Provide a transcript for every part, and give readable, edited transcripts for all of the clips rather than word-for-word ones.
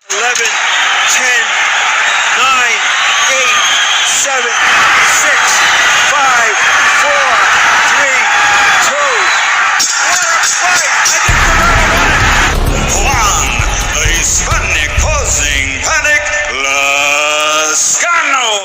11, 10, 9, 8, 7, 6, 5, 4, 3, 2. What a fight! I think Navarrete won it. Juan, the Hispanic causing panic, Lascano.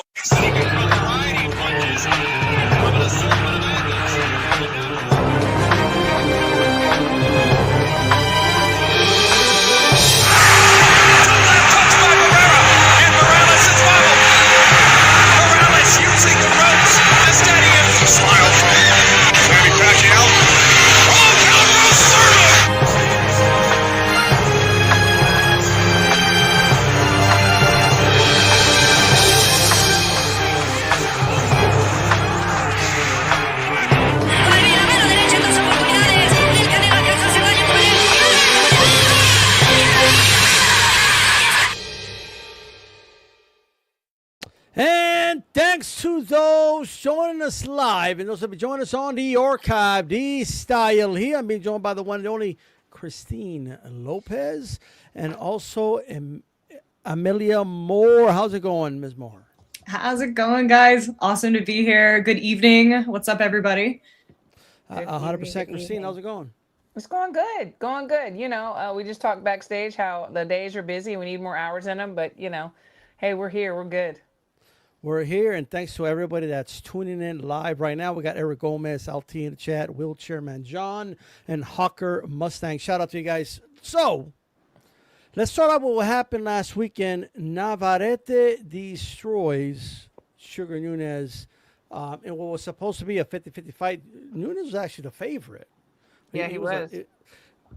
And thanks to those joining us live and those that have been joining us on the archive, the style here. I'm being joined by the one and only Christine Lopez and also Amelia Moore. How's it going, Ms. Moore? How's it going, guys? Awesome to be here. Good evening. What's up, everybody? 100% Christine, how's it going? It's going good. Going good. You know, we just talked backstage how the days are busy. We need more hours in them. But, you know, hey, we're here. We're good. We're here, and thanks to everybody that's tuning in live right now. We got Eric Gomez, LT in the chat, Wheelchairman John, and Hawker Mustang. Shout out to you guys. So, let's start out with what happened last weekend. Navarrete destroys Sugar Nunez in what was supposed to be a 50-50 fight. Nunez was actually the favorite. Yeah, he was.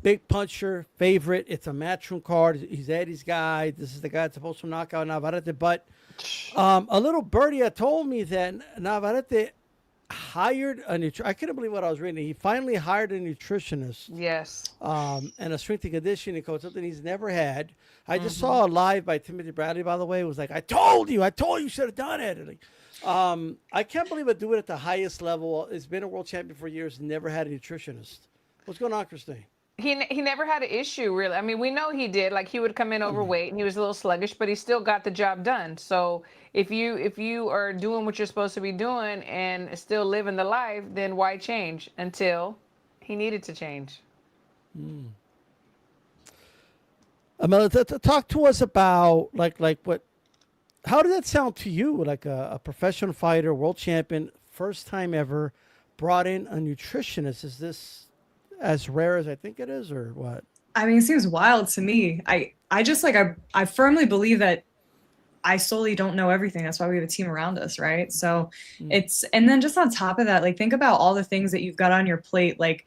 Big puncher, favorite. It's a matchroom card. He's Eddie's guy. This is the guy that's supposed to knock out Navarrete. But a little birdie had told me that Navarrete hired a I couldn't believe what I was reading. He finally hired a nutritionist. Yes. And a strength and conditioning coach, something he's never had. I just saw a live by Timothy Bradley, by the way. It was like, I told you should have done it. And I can't believe I do it at the highest level. It's been a world champion for years, never had a nutritionist. What's going on, Christine? He never had an issue, really. I mean, we know he did. Like, he would come in overweight, and he was a little sluggish, but he still got the job done. So if you are doing what you're supposed to be doing and still living the life, then why change? Until he needed to change. Amelia, talk to us about like what. How did that sound to you? Like a professional fighter, world champion, first time ever, brought in a nutritionist. Is this as rare as I think it is, or what? I mean, it seems wild to me. I just I firmly believe that I solely don't know everything. That's why we have a team around us, right? So and then just on top of that, like, think about all the things that you've got on your plate. Like,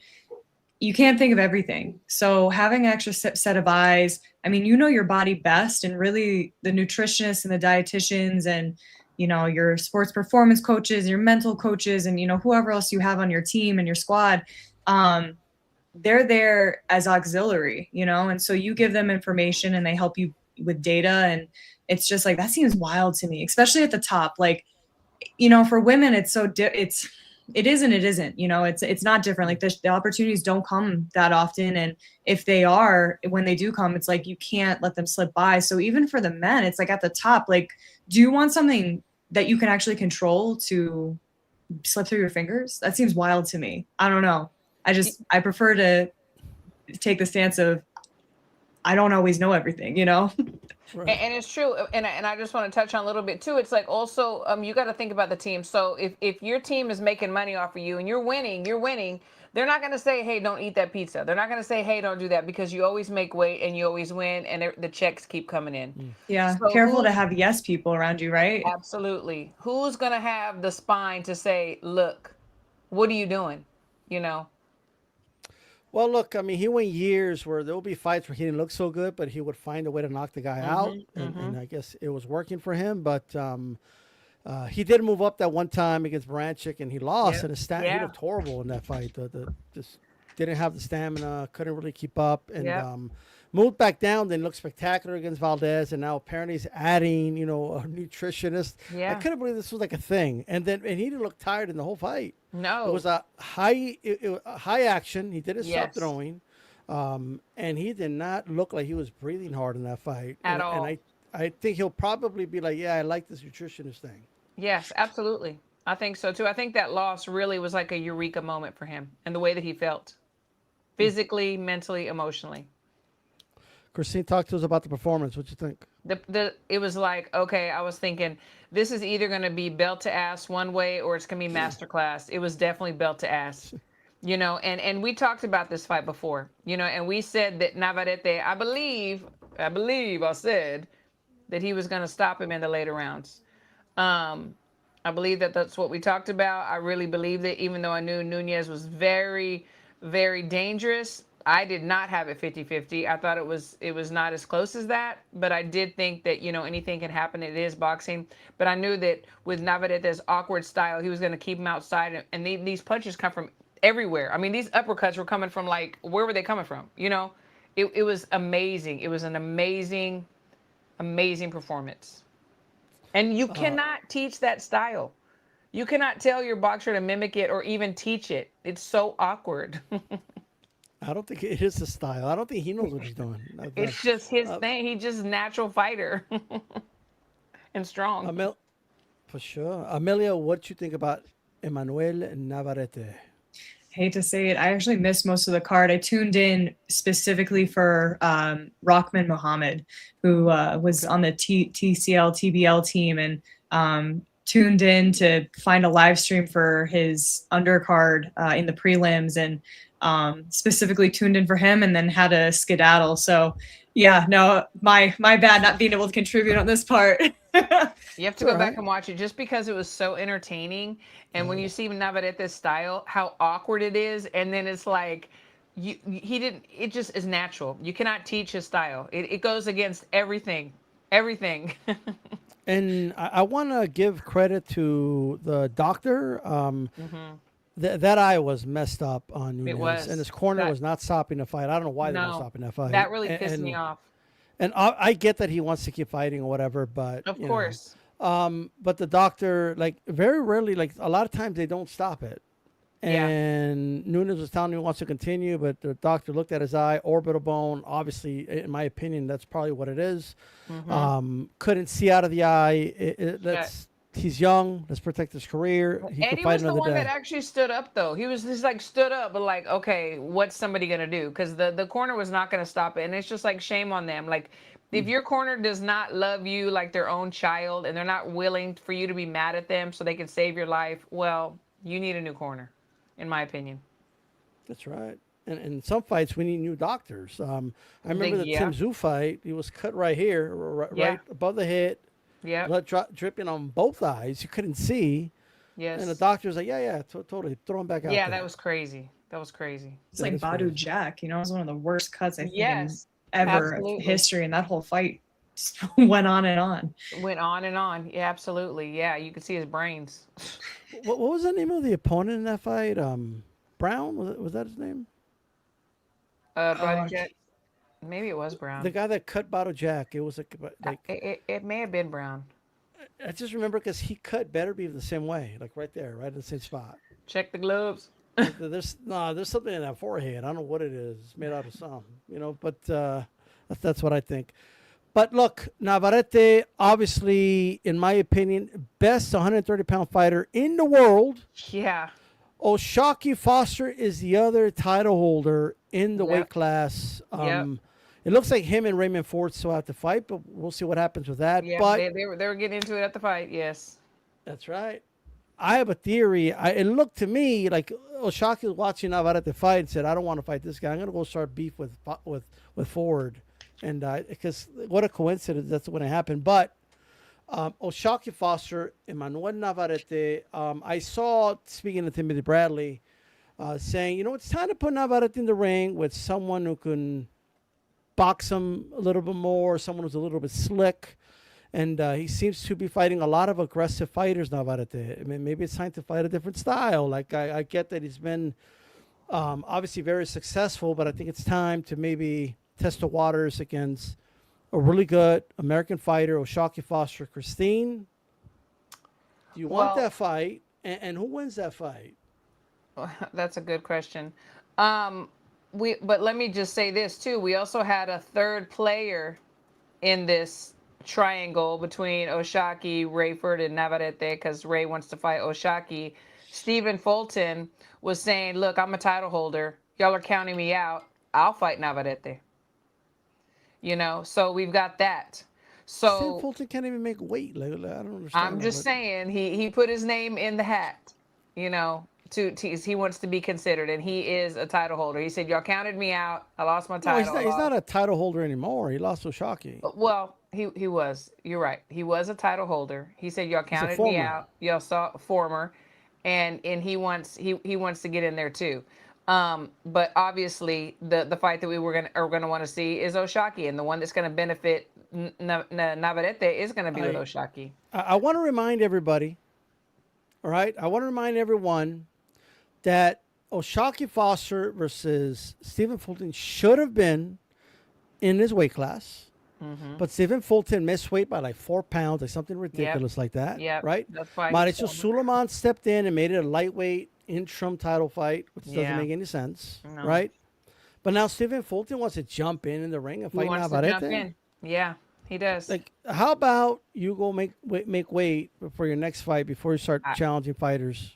you can't think of everything. So having an extra set of eyes, I mean, you know your body best, and really the nutritionists and the dietitians and, you know, your sports performance coaches, your mental coaches, and, you know, whoever else you have on your team and your squad, they're there as auxiliary, you know, and so you give them information and they help you with data. And it's just like, that seems wild to me, especially at the top. Like, you know, for women, it's so it is and it isn't, you know, it's not different. Like, the opportunities don't come that often. And if they are, when they do come, it's like, you can't let them slip by. So even for the men, it's like at the top, like, do you want something that you can actually control to slip through your fingers? That seems wild to me. I don't know. I prefer to take the stance of, I don't always know everything, you know? Right. And it's true. And I just want to touch on a little bit too. It's like, also, you got to think about the team. So if your team is making money off of you and you're winning, they're not going to say, hey, don't eat that pizza. They're not going to say, hey, don't do that, because you always make weight and you always win, and the checks keep coming in. Yeah. So careful to have yes people around you, right? Absolutely. Who's going to have the spine to say, look, what are you doing? You know? Well, look, I mean, he went years where there will be fights where he didn't look so good, but he would find a way to knock the guy out, and I guess it was working for him. But he did move up that one time against Baranchik, and he lost, and he looked horrible in that fight. Just didn't have the stamina, couldn't really keep up, and moved back down, then looked spectacular against Valdez, and now apparently he's adding, you know, a nutritionist. I couldn't believe this was like a thing. And he didn't look tired in the whole fight. No. It was a high action. He did his stop throwing. And he did not look like he was breathing hard in that fight. At And all. I think he'll probably be like, yeah, I like this nutritionist thing. Yes, absolutely. I think so too. I think that loss really was like a eureka moment for him and the way that he felt physically, mentally, emotionally. Christine, talk to us about the performance. What you think? The it was like, okay, I was thinking this is either going to be belt to ass one way or it's going to be masterclass. It was definitely belt to ass. And we talked about this fight before, and we said that Navarrete, I said that he was going to stop him in the later rounds. Um, I believe that that's what we talked about. I really believed it, even though I knew Nunez was very, very dangerous. I did not have it 50-50. I thought it was not as close as that, but I did think that, anything can happen. It is boxing. But I knew that with Navarrete's awkward style, he was going to keep him outside. And these punches come from everywhere. I mean, these uppercuts were coming from, like, where were they coming from? It was amazing. It was an amazing, amazing performance. And you cannot teach that style. You cannot tell your boxer to mimic it or even teach it. It's so awkward. I don't think it is the style. I don't think he knows what he's doing. It's just his thing. He's just a natural fighter and strong. For sure. Amelia, what you think about Emmanuel Navarrete? Hate to say it, I actually missed most of the card. I tuned in specifically for Rahman Muhammad, who was on the TCL TBL team, and tuned in to find a live stream for his undercard in the prelims, and specifically tuned in for him, and then had a skedaddle. So yeah, no, my bad not being able to contribute on this part. You have to go back and watch it just because it was so entertaining. And when you see Navarrete's style, how awkward it is, and then it's like it just is natural. You cannot teach his style. It goes against everything. And I want to give credit to the doctor. That eye was messed up on Nunez. It was. And his corner was not stopping the fight. I don't know why they were stopping that fight. That really pissed me off. And I get that he wants to keep fighting or whatever, but of course. But the doctor, like, very rarely, like, a lot of times they don't stop it. And Nunez was telling me he wants to continue, but the doctor looked at his eye, orbital bone. Obviously, in my opinion, that's probably what it is. Couldn't see out of the eye. He's young. Let's protect his career. He Eddie was the one that actually stood up, though. He was just like stood up, but like, okay, what's somebody gonna do? Because the corner was not gonna stop it, and it's just like shame on them. Like, if your corner does not love you like their own child, and they're not willing for you to be mad at them so they can save your life, well, you need a new corner, in my opinion. That's right. And in some fights, we need new doctors. I remember the Tim Tszyu fight. He was cut right here, right above the head. Yeah. Blood dripping on both eyes. You couldn't see. Yes. And the doctor's like, totally. Throw him back out. Yeah, that was crazy. It's like Badu Jack, it was one of the worst cuts I think in ever history, and that whole fight just went on and on. Went on and on. Yeah, absolutely. Yeah, you could see his brains. What was the name of the opponent in that fight? Brown? Was that his name? Badu Jack. Maybe it was Brown. The guy that cut Bottle Jack. It was like it may have been Brown. I just remember because he cut Beterbiev the same way, like right there, right in the same spot. Check the gloves. There's something in that forehead. I don't know what it is. It's made out of something, but that's what I think. But look, Navarrete, obviously, in my opinion, best 130-pound fighter in the world. Yeah. O'Shaquie Foster is the other title holder in the weight class. It looks like him and Raymond Ford still have to fight, but we'll see what happens with that. Yeah, but they were getting into it at the fight. Yes, that's right. I have a theory. It looked to me like O'Shaquie was watching Navarrete fight and said, "I don't want to fight this guy. I'm going to go start beef with Ford," and because what a coincidence that's when it happened. But O'Shaquie Foster, Emmanuel Navarrete. I saw, speaking to Timothy Bradley, saying, it's time to put Navarrete in the ring with someone who can box him a little bit more, someone who's a little bit slick. And he seems to be fighting a lot of aggressive fighters, Navarrete. I mean, maybe it's time to fight a different style. Like, I get that he's been obviously very successful, but I think it's time to maybe test the waters against a really good American fighter, O'Shaquie Foster. Christine, do you want that fight? And who wins that fight? That's a good question. but let me just say this too. We also had a third player in this triangle between Oshaki, Rayford, and Navarrete, because Ray wants to fight Oshaki. Stephen Fulton was saying, "Look, I'm a title holder. Y'all are counting me out. I'll fight Navarrete." So we've got that. Sam So Fulton can't even make weight. Like, I don't understand. I'm just saying he put his name in the hat. To he wants to be considered, and he is a title holder. He said, "Y'all counted me out. I lost my No, title." he's not a title holder anymore. He lost to Oshaki. Well, he was. You're right. He was a title holder. He said, "Y'all He's a counted me former. out. Y'all saw former," and he wants to get in there too. But obviously, the fight that we are gonna want to see is Oshaki, and the one that's going to benefit Navarrete is going to be with Oshaki. I want to remind everybody. All right, I want to remind everyone that Oshaki Foster versus Stephen Fulton should have been in his weight class. But Stephen Fulton missed weight by like 4 pounds or something ridiculous like that. Yep. Right? That's why Mauricio Suleiman stepped in and made it a lightweight interim title fight, which doesn't make any sense. No. Right? But now Stephen Fulton wants to jump in the ring and fight Navarrete. Jump in. Yeah, he does. Like, how about you go make weight for your next fight before you start challenging fighters?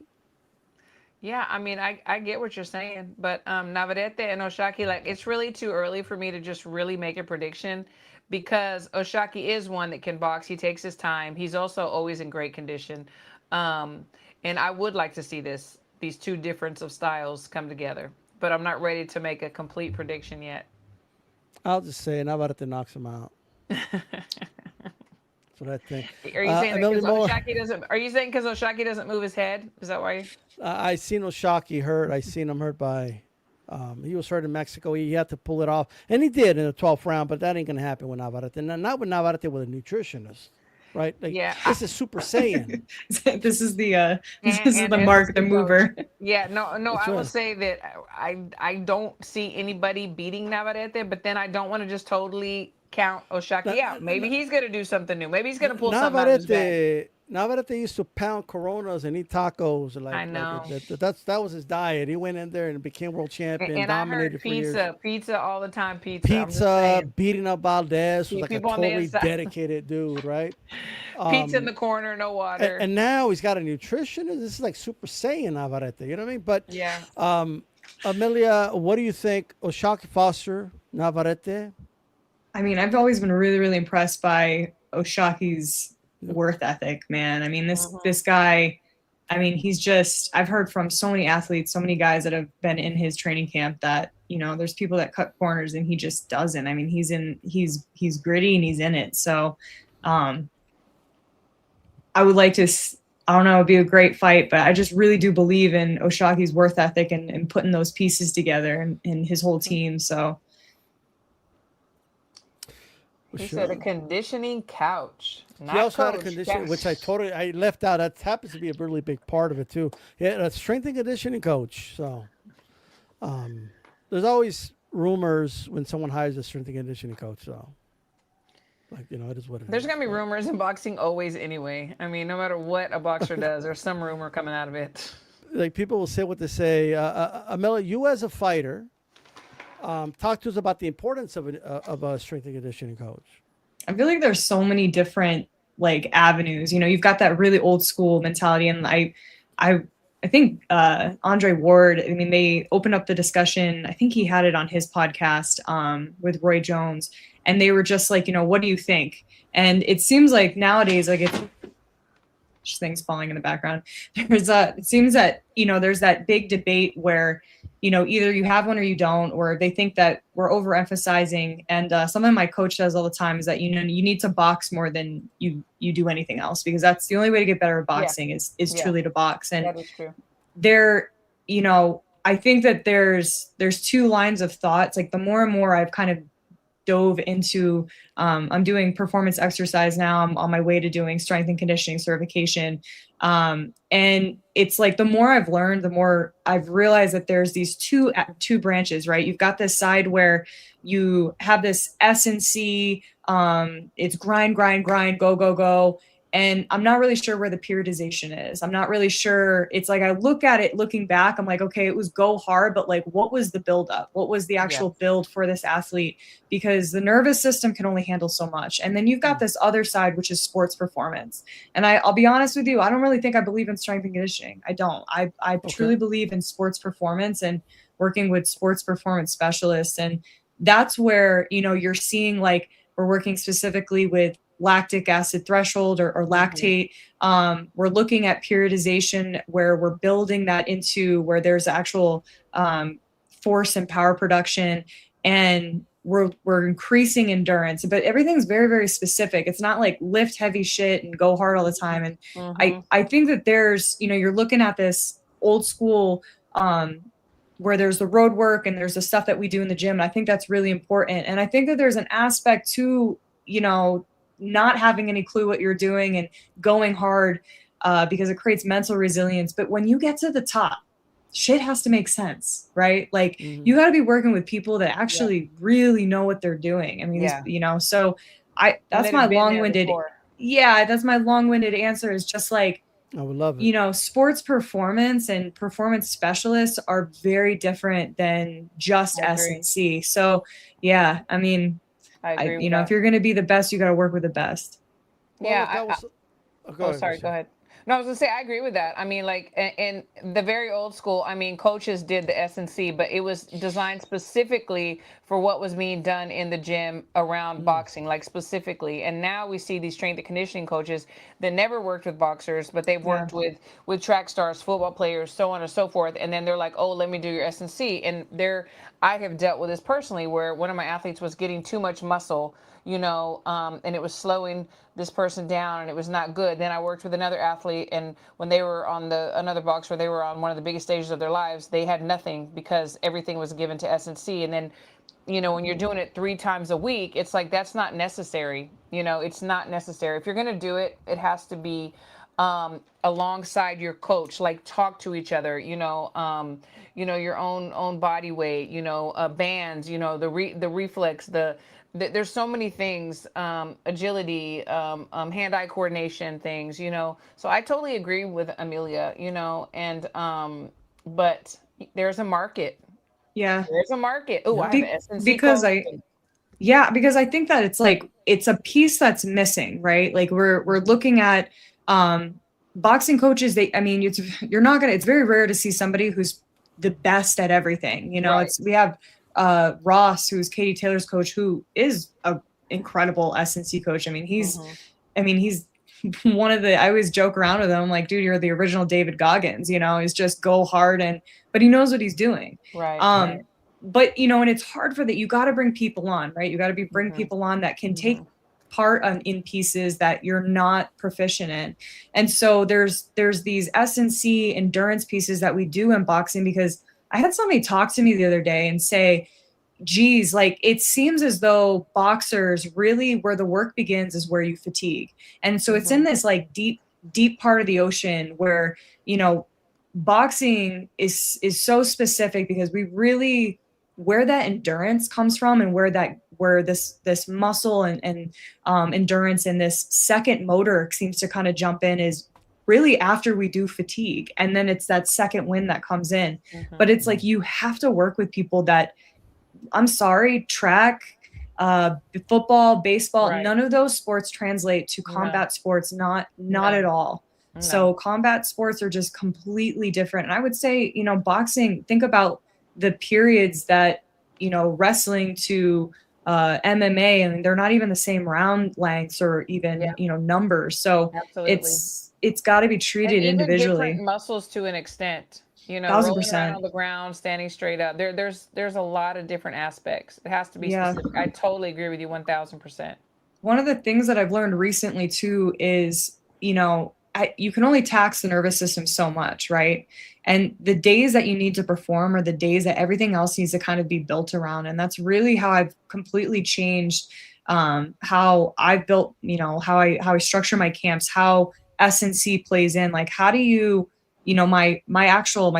Yeah, I mean, I get what you're saying, but Navarrete and Oshaki, like, it's really too early for me to just really make a prediction, because Oshaki is one that can box. He takes his time. He's also always in great condition, and I would like to see these two difference of styles come together, but I'm not ready to make a complete prediction yet. I'll just say Navarrete knocks him out. That's what I think. Are you saying because Oshaki doesn't? Are you saying because Oshaki doesn't move his head? Is that why? I seen Oshaki hurt. I seen him hurt by. He was hurt in Mexico. He had to pull it off, and he did in the 12th round. But that ain't gonna happen with Navarrete. Not with Navarrete with a nutritionist, right? Like, this is Super Saiyan. This is the mark, the mover. Yeah, no. That's I will right. say that I don't see anybody beating Navarrete, but then I don't want to just totally count Oshaki out. Maybe he's gonna do something new. Maybe he's gonna pull something out of his bag. Navarrete used to pound Coronas and eat tacos. I know. That was his diet. He went in there and became world champion. And dominated I heard for years. pizza all the time. Pizza, beating up Valdez was like a people on the totally inside. dedicated dude, right? Pizza in the corner, no water. And now he's got a nutritionist. This is like Super Saiyan Navarrete. You know what I mean? But yeah. Amelia, what do you think? Oshaki Foster, Navarrete? I mean, I've always been really, really impressed by Oshaki's worth ethic, man. I mean, this guy, I mean, he's just, I've heard from so many athletes, so many guys that have been in his training camp that, there's people that cut corners and he just doesn't. I mean, he's gritty and he's in it. So I would like to, I don't know, it'd be a great fight, but I just really do believe in Oshaki's worth ethic and putting those pieces together and his whole team. So He said a conditioning couch. He also had a conditioning, which I left out. That happens to be a really big part of it too. Yeah, a strength and conditioning coach. So, there's always rumors when someone hires a strength and conditioning coach. So, like, it is what it is. There's gonna be rumors in boxing always anyway. I mean, no matter what a boxer does, there's some rumor coming out of it. Like, people will say what they say. Amela, you as a fighter, talk to us about the importance of a strength and conditioning coach. I feel like there's so many different avenues. You've got that really old school mentality, and I think Andre Ward. I mean, they opened up the discussion. I think he had it on his podcast with Roy Jones, and they were just like, what do you think? And it seems like nowadays, it's things falling in the background. It seems that there's that big debate where either you have one or you don't, or they think that we're overemphasizing. And something my coach says all the time is that, you need to box more than you do anything else, because that's the only way to get better at boxing is truly to box. And that is true. I think that there's two lines of thoughts. Like, the more and more I've kind of dove into, I'm doing performance exercise now. I'm on my way to doing strength and conditioning certification. And it's like, the more I've learned, the more I've realized that there's these two branches, right? You've got this side where you have this S&C, it's grind, go. And I'm not really sure where the periodization is. I'm not really sure. It's like I look at it looking back, I'm like, okay, it was go hard, but like, what was the buildup? What was the actual build for this athlete? Because the nervous system can only handle so much. And then you've got this other side, which is sports performance. And I'll be honest with you, I don't really think I believe in strength and conditioning. I don't. I truly believe in sports performance and working with sports performance specialists. And that's where, you're seeing like we're working specifically with lactic acid threshold or lactate. We're looking at periodization where we're building that into where there's actual force and power production, and we're increasing endurance, but everything's very, very specific. It's not like lift heavy shit and go hard all the time. And I think that there's, you're looking at this old school where there's the road work and there's the stuff that we do in the gym. And I think that's really important. And I think that there's an aspect to, not having any clue what you're doing and going hard because it creates mental resilience. But when you get to the top, shit has to make sense, right? Like you got to be working with people that actually really know what they're doing. I mean, so that's my long-winded. Yeah, that's my long-winded answer is just like, I would love it. Sports performance and performance specialists are very different than just S&C. So yeah, I mean, I agree if you're going to be the best, you got to work with the best. Go ahead. No, I was gonna say I agree with that. I mean, like in the very old school, I mean, coaches did the S&C, but it was designed specifically for what was being done in the gym around boxing, like specifically. And now we see these strength and conditioning coaches that never worked with boxers, but they've worked with track stars, football players, so on and so forth. And then they're like, oh, let me do your S&C. And I have dealt with this personally, where one of my athletes was getting too much muscle, and it was slowing this person down, and it was not good. Then I worked with another athlete, and when they were on another box where they were on one of the biggest stages of their lives, they had nothing because everything was given to S&C. And then, when you're doing it 3 times a week, it's like, that's not necessary. It's not necessary. If you're going to do it, it has to be alongside your coach, like talk to each other, your own body weight, bands, the reflex, there's so many things, agility, hand-eye coordination things, so I totally agree with Amelia, and but there's a market. Yeah, there's a market. Oh, I have an S&C because because I think that it's like it's a piece that's missing, right? Like we're looking at boxing coaches. It's very rare to see somebody who's the best at everything. We have Ross, who's Katie Taylor's coach, who is a incredible S&C coach. I mean, he's one of the, I always joke around with him, like, dude, you're the original David Goggins, he's just go hard but he knows what he's doing. Right. But, and it's hard for that. You got to bring people on, right? You got to bring people on that can take part in pieces that you're not proficient in. And so there's these S&C endurance pieces that we do in boxing, because I had somebody talk to me the other day and say, geez, like it seems as though boxers really, where the work begins is where you fatigue. And so it's in this like deep part of the ocean where, boxing is so specific, because we really, where that endurance comes from and where this muscle and endurance and this second motor seems to kind of jump in is really after we do fatigue. And then it's that second wind that comes in. But it's like, you have to work with people that, I'm sorry, track, football, baseball, none of those sports translate to combat sports, not at all. No. So combat sports are just completely different. And I would say, boxing, think about the periods that, wrestling to MMA, and they're not even the same round lengths or even, numbers. So it's got to be treated individually. Different muscles to an extent, 1,000%. Rolling around on the ground, standing straight up. There's a lot of different aspects. It has to be specific. I totally agree with you 1,000%. One of the things that I've learned recently too is, you can only tax the nervous system so much, right? And the days that you need to perform are the days that everything else needs to kind of be built around. And that's really how I've completely changed how I've built, how I structure my camps, how S&C plays in. Like, how do you, my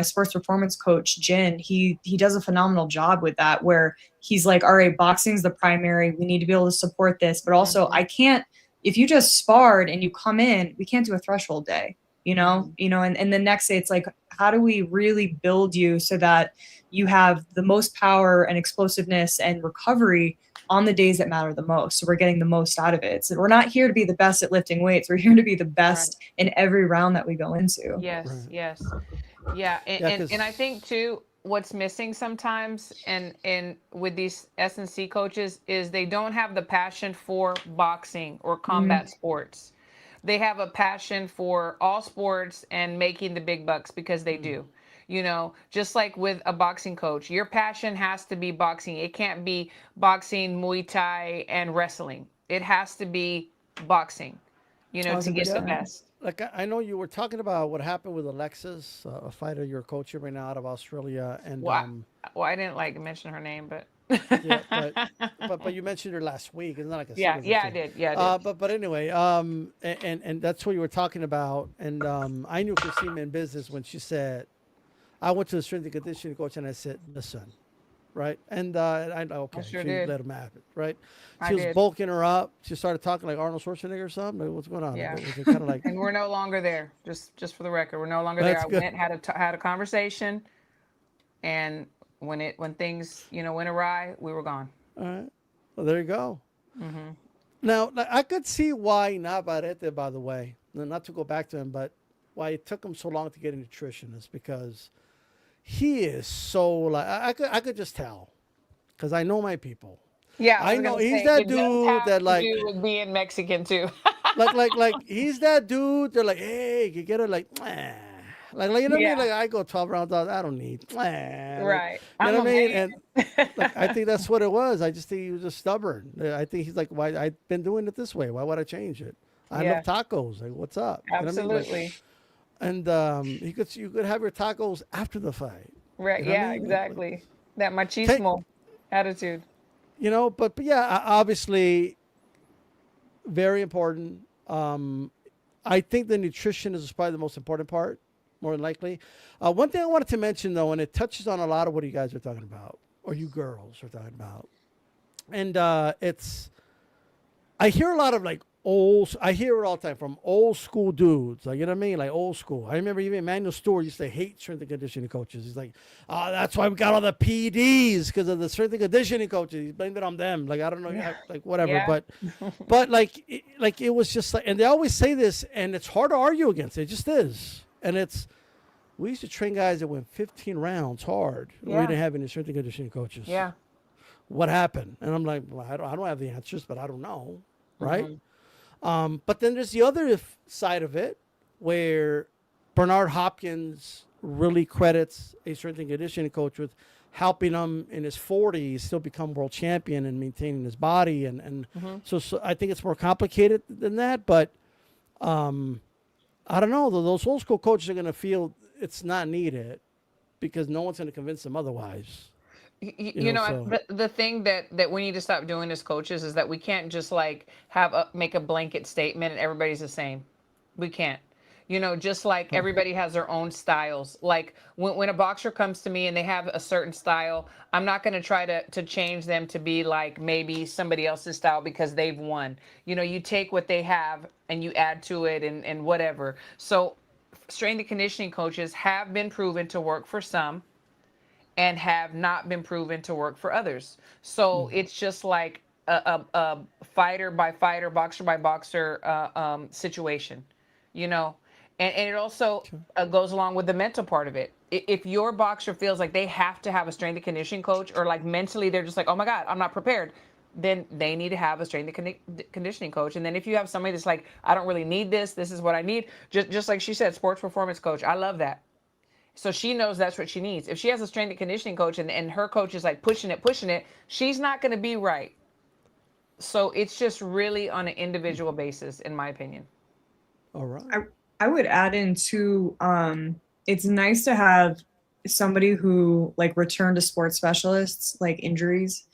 sports performance coach, Jin, he does a phenomenal job with that, where he's like, all right, boxing's the primary. We need to be able to support this, but also I can't, if you just sparred and you come in, we can't do a threshold day, and the next day it's like, how do we really build you so that you have the most power and explosiveness and recovery on the days that matter the most. So we're getting the most out of it. So we're not here to be the best at lifting weights. We're here to be the best in every round that we go into. Yes, Right. yes. Yeah, and I think too, what's missing sometimes and with these S&C coaches is they don't have the passion for boxing or combat sports. They have a passion for all sports and making the big bucks because they do. Just like with a boxing coach, your passion has to be boxing. It can't be boxing, Muay Thai, and wrestling. It has to be boxing, to get the best. Like I know you were talking about what happened with Alexis, a fighter you're coaching right now out of Australia, and Well, I didn't like mention her name, but yeah, but you mentioned her last week. It's not like a yeah, secret yeah, I thing. did. Yeah, I did. But anyway, and that's what you were talking about, and I knew Christina in business when she said, I went to the strength and conditioning coach and I said, listen, right, and I okay, sure she did. let him have it, right. I She was did. bulking her up. She started talking like Arnold Schwarzenegger or something. Like, what's going on? Yeah. Was it kind of like? And we're no longer there. Just for the record, we're no longer That's there. I good. went had a conversation, and when things went awry, we were gone. All right. Well, there you go. Now, like, I could see why Navarrete, by the way, not to go back to him, but why it took him so long to get a nutritionist, because he is so like I could just tell, because I know my people. Yeah, I was know gonna he's say, that it does dude have that to like do with being Mexican too. like he's that dude. They're like, hey, you get it, like, like you know what I mean? Yeah. Like I go 12 rounds out, I don't need, like, Right. you know I'm what I a mean? man. And like I think that's what it was. I just think he was just stubborn. I think he's like, why I've been doing it this way? Why would I change it? I Yeah. love tacos. Like, what's up? You know what I mean? Like, Absolutely. and you could have your tacos after the fight. Right. You know what I Yeah, mean? exactly. That Take, machismo attitude. but yeah, obviously very important. I think the nutrition is probably the most important part, more than likely. One thing I wanted to mention though, and it touches on a lot of what you guys are talking about, or you girls are talking about, and I hear a lot of like I hear it all the time from old school dudes. Like, you know what I mean? Like old school. I remember even Emmanuel Stewart used to hate strength and conditioning coaches. He's like, oh, that's why we got all the PDs, because of the strength and conditioning coaches. He blamed it on them. Like, I don't know, like whatever. Yeah. But like it was just like, and they always say this, and it's hard to argue against it. It just is. And we used to train guys that went 15 rounds hard. Yeah. We didn't have any strength and conditioning coaches. Yeah. What happened? And I'm like, well, I don't have the answers, but I don't know. Right. But then there's the other side of it, where Bernard Hopkins really credits a strength and conditioning coach with helping him in his 40s still become world champion and maintaining his body. And so I think it's more complicated than that. But I don't know. Those old school coaches are going to feel it's not needed because no one's going to convince them otherwise. The thing that we need to stop doing as coaches is that we can't just like make a blanket statement and everybody's the same. We can't. Just like everybody has their own styles. Like when a boxer comes to me and they have a certain style, I'm not going to try to change them to be like maybe somebody else's style because they've won. You take what they have and you add to it and whatever. So strength and conditioning coaches have been proven to work for some and have not been proven to work for others. So it's just like a fighter by fighter, boxer by boxer situation, And it also goes along with the mental part of it. If your boxer feels like they have to have a strength and conditioning coach, or like mentally they're just like, oh my God, I'm not prepared, then they need to have a strength and conditioning coach. And then if you have somebody that's like, I don't really need this is what I need. Just like she said, sports performance coach. I love that. So she knows that's what she needs. If she has a strength and conditioning coach and her coach is like pushing it, she's not going to be right. So it's just really on an individual basis, in my opinion. All right. I would add in too, it's nice to have somebody who like returned to sports specialists, like injuries.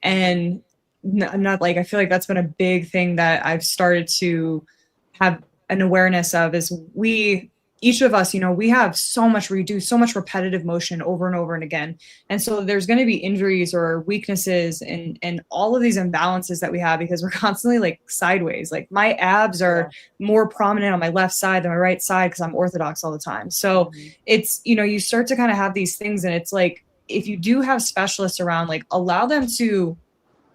And not like, I feel like that's been a big thing that I've started to have an awareness of is each of us, we have so much, we do so much repetitive motion over and over and again. And so there's going to be injuries or weaknesses and all of these imbalances that we have because we're constantly like sideways. Like my abs are more prominent on my left side than my right side because I'm orthodox all the time. So it's, you start to kind of have these things, and it's like, if you do have specialists around, like allow them to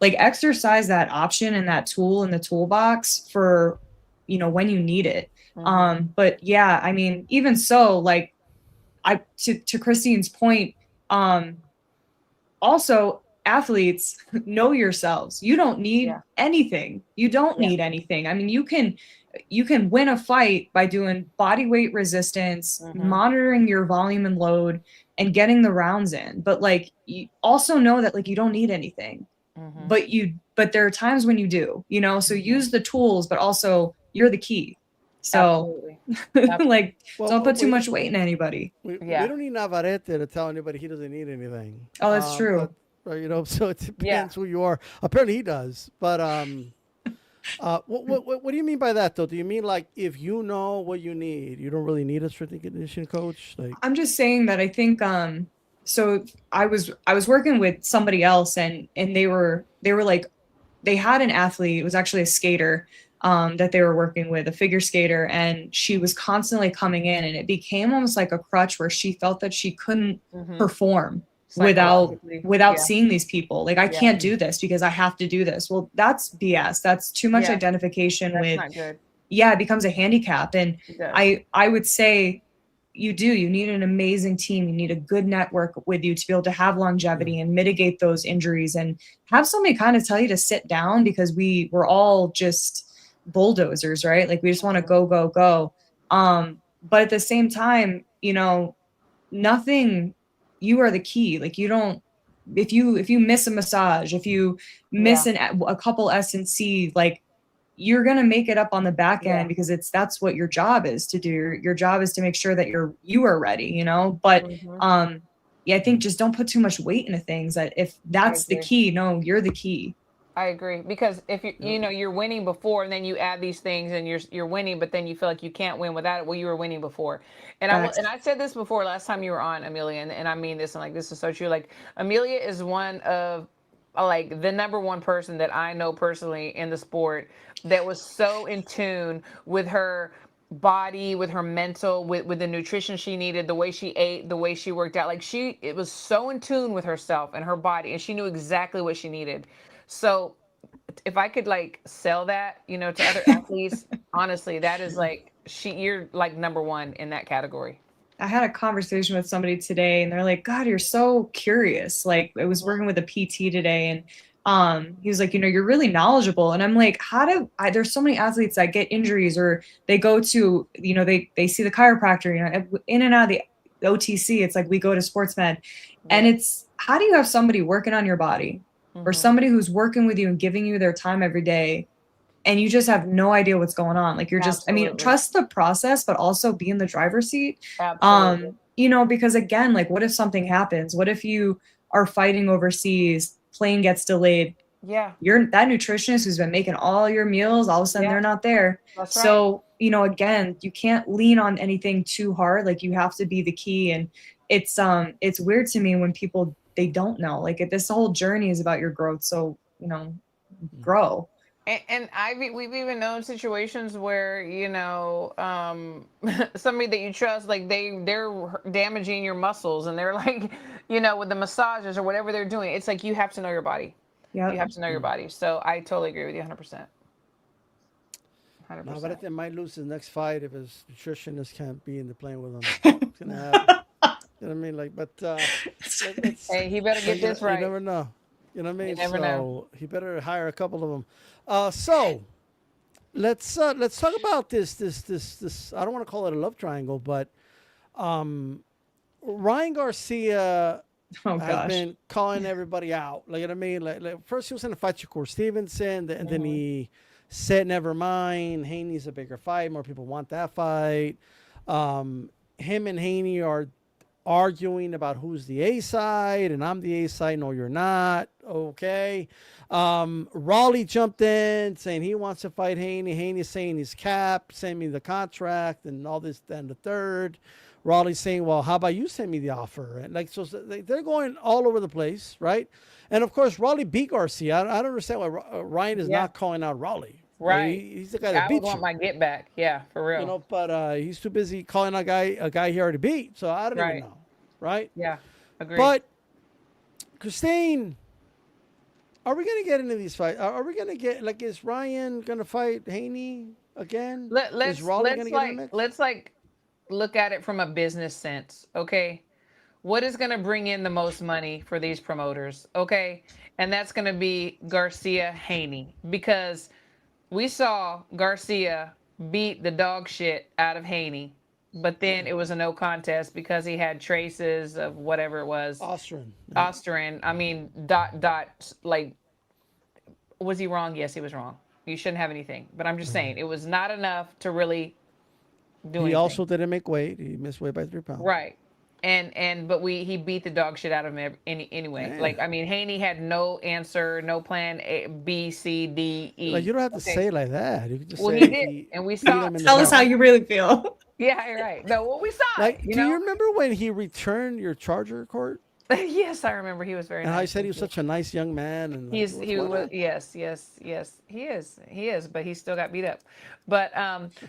like exercise that option and that tool in the toolbox for, when you need it. But yeah, I mean, even so, like to Christine's point, also athletes, know yourselves. You don't need anything. You don't need anything. I mean, you can win a fight by doing body weight resistance, monitoring your volume and load, and getting the rounds in. But like, you also know that like you don't need anything. But there are times when you do, so use the tools, but also you're the key. So like, don't put too much weight in anybody. We don't need Navarrete to tell anybody he doesn't need anything. Oh, that's true. But, so it depends who you are. Apparently he does. But what do you mean by that, though? Do you mean like if you know what you need, you don't really need a strength and conditioning coach? Like, I'm just saying that I think so I was working with somebody else, and they were like, they had an athlete, it was actually a skater, that they were working with, a figure skater, and she was constantly coming in, and it became almost like a crutch where she felt that she couldn't perform without seeing these people. Like, I can't do this because I have to do this. Well, that's BS. That's too much identification with, not good. it becomes a handicap. And I would say you need an amazing team. You need a good network with you to be able to have longevity and mitigate those injuries, and have somebody kind of tell you to sit down, because we're all just bulldozers, right? Like, we just want to go, go, go. But at the same time, nothing, you are the key. Like, you don't, if you miss a massage, if you miss a couple S&C, like, you're going to make it up on the back end, because that's what your job is to do. Your job is to make sure that you are ready, but, I think just don't put too much weight into things. That if that's the key, no, you're the key. I agree, because if you're winning before, and then you add these things and you're winning, but then you feel like you can't win without it. Well, you were winning before, and I said this before last time you were on, Amelia, and I mean this, and like, this is so true. Like, Amelia is one of like the number one person that I know personally in the sport that was so in tune with her body, with her mental, with the nutrition she needed, the way she ate, the way she worked out. Like, it was so in tune with herself and her body, and she knew exactly what she needed. So if I could like sell that, to other athletes, honestly, that is like, you're like number one in that category. I had a conversation with somebody today, and they're like, God, you're so curious. Like, I was working with a PT today, and he was like, you're really knowledgeable. And I'm like, there's so many athletes that get injuries, or they go to, they see the chiropractor, in and out of the OTC. It's like, we go to sports med, and it's, how do you have somebody working on your body, or somebody who's working with you and giving you their time every day, and you just have no idea what's going on? Like, you're just, trust the process, but also be in the driver's seat. Absolutely. Because again, like, what if something happens? What if you are fighting overseas, plane gets delayed? Yeah. You're that nutritionist who's been making all your meals, all of a sudden they're not there. That's right. So, again, you can't lean on anything too hard. Like, you have to be the key. And it's weird to me when people, they don't know, like, this whole journey is about your growth. So, grow. And we've even known situations where, somebody that you trust, like, they're damaging your muscles, and they're like, with the massages or whatever they're doing. It's like, you have to know your body. Yeah. You have to know your body. So I totally agree with you 100%. 100%. No, but I think might lose his next fight if his nutritionist can't be in the plane with him. It's gonna happen. You know what I mean? Like, but hey, he better get this right. You never know. You know what I mean? You never know. He better hire a couple of them. So let's talk about this. I don't want to call it a love triangle, but Ryan Garcia has been calling everybody out. Like, you know what I mean? Like first he was in a fight with Shakur Stevenson, and then he said, "Never mind. Haney's a bigger fight. More people want that fight." Him and Haney are arguing about who's the A side, and I'm the A side. No, you're not. Okay. Rolly jumped in saying he wants to fight Haney. Haney saying he's capped, send me the contract, and all this, then the third. Rolly saying, well, how about you send me the offer? And like, so they're going all over the place, right? And of course, Rolly beat Garcia. I don't understand why Ryan is not calling out Rolly. Right. He's the guy that I beat would want you. my get back. Yeah, for real. You know, but he's too busy calling a guy he already beat. So I don't even know, right? Yeah, agreed. But Christine, are we gonna get into these fights? Are we gonna get, like, is Ryan gonna fight Haney again? Let's look at it from a business sense, okay? What is going to bring in the most money for these promoters, okay? And that's going to be Garcia Haney, because we saw Garcia beat the dog shit out of Haney, but then it was a no contest because he had traces of whatever it was. Austrian. I mean, like, was he wrong? Yes, he was wrong. You shouldn't have anything. But I'm just saying, it was not enough to really do anything. He also didn't make weight. He missed weight by 3 pounds. Right. But he beat the dog shit out of him anyway. Man. Like, I mean, Haney had no answer, no plan A, B, C, D, E. Like, you don't have to say it like that. You can just Well, say he did, and we beat saw. him in the Tell us how back. you really feel. Yeah, you're right. No, well, we saw Like, it. do you remember when he returned your charger court? Yes, I remember. He was very And nice. I said he was such a nice young man. And like, He was yes, he is, but he still got beat up. But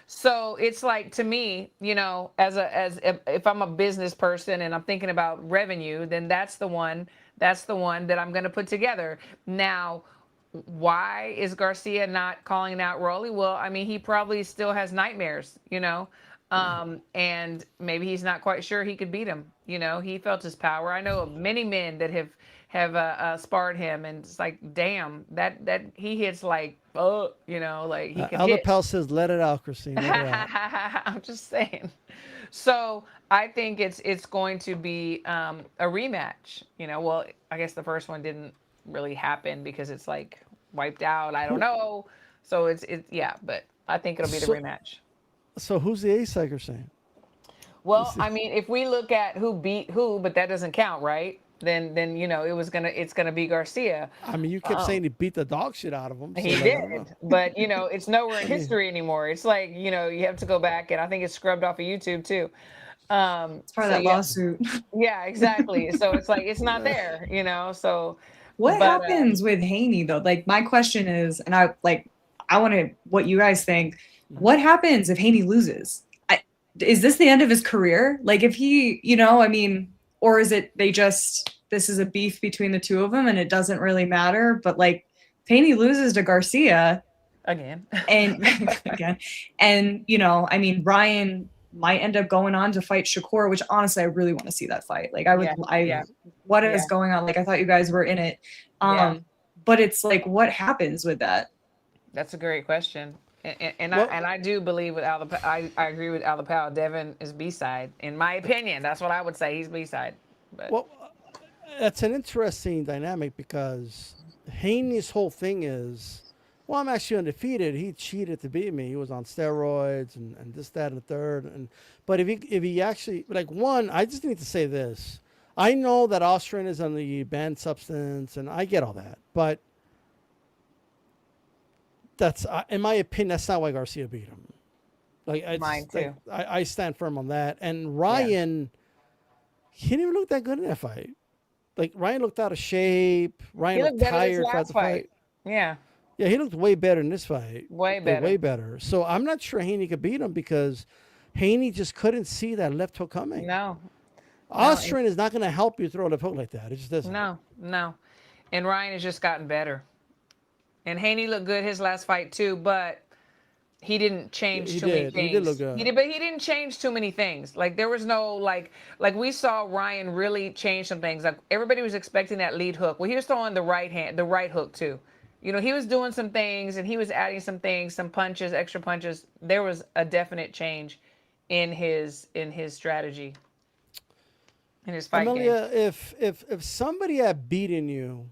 so it's like, to me, you know, if I'm a business person and I'm thinking about revenue, then that's the one that I'm going to put together. Now, why is Garcia not calling out Rolly? Well, I mean, he probably still has nightmares, you know. And maybe he's not quite sure he could beat him. You know, he felt his power. I know of many men that have sparred him, and it's like, damn, that he hits like, you know, like he can hit. Pal says, let it out, Christine. Let it out. I'm just saying. So I think it's going to be a rematch. You know, well, I guess the first one didn't really happen because it's like wiped out. I don't know. So but I think it'll be the rematch. So who's the ace, like you're saying? Well, I mean, if we look at who beat who, but that doesn't count, right? Then you know it's gonna be Garcia. I mean, you kept saying he beat the dog shit out of him. So He did, but you know, it's nowhere in history anymore. It's like, you know, you have to go back, and I think it's scrubbed off of YouTube too. It's part of that lawsuit. Yeah, exactly. So it's like, it's not there, you know. So what happens with Haney though? Like, my question is, and I want to what you guys think. What happens if Haney loses? Is this the end of his career? Like, if he, you know, I mean, or is it this is a beef between the two of them and it doesn't really matter? But like, if Haney loses to Garcia again, and you know, I mean, Ryan might end up going on to fight Shakur, which honestly, I really want to see that fight. Like, what is going on? Like, I thought you guys were in it. But it's like, what happens with that? That's a great question. And I do believe with I agree with Alapao. Devin is B-side, in my opinion. That's what I would say. He's B-side. But. Well, that's an interesting dynamic, because Haney's whole thing is, well, I'm actually undefeated. He cheated to beat me. He was on steroids and this, that, and the third. But if he actually, like, one, I just need to say this. I know that Austrian is on the banned substance, and I get all that, but that's, in my opinion, that's not why Garcia beat him. Like, mine too. Like, I stand firm on that. And Ryan, he didn't even look that good in that fight. Like, Ryan looked out of shape. Ryan looked tired throughout the fight. Yeah. Yeah, he looked way better in this fight. Way better. Way better. So I'm not sure Haney could beat him, because Haney just couldn't see that left hook coming. No. Austrian is not going to help you throw a left hook like that. It just doesn't. No. And Ryan has just gotten better. And Haney looked good his last fight too, but he didn't change too many things. He did look good. But he didn't change too many things. Like, there was no, like we saw Ryan really change some things. Like, everybody was expecting that lead hook. Well, he was throwing the right hook too. You know, he was doing some things, and he was adding some things, some punches, extra punches. There was a definite change in his strategy, in his fight Amelia, game. if somebody had beaten you,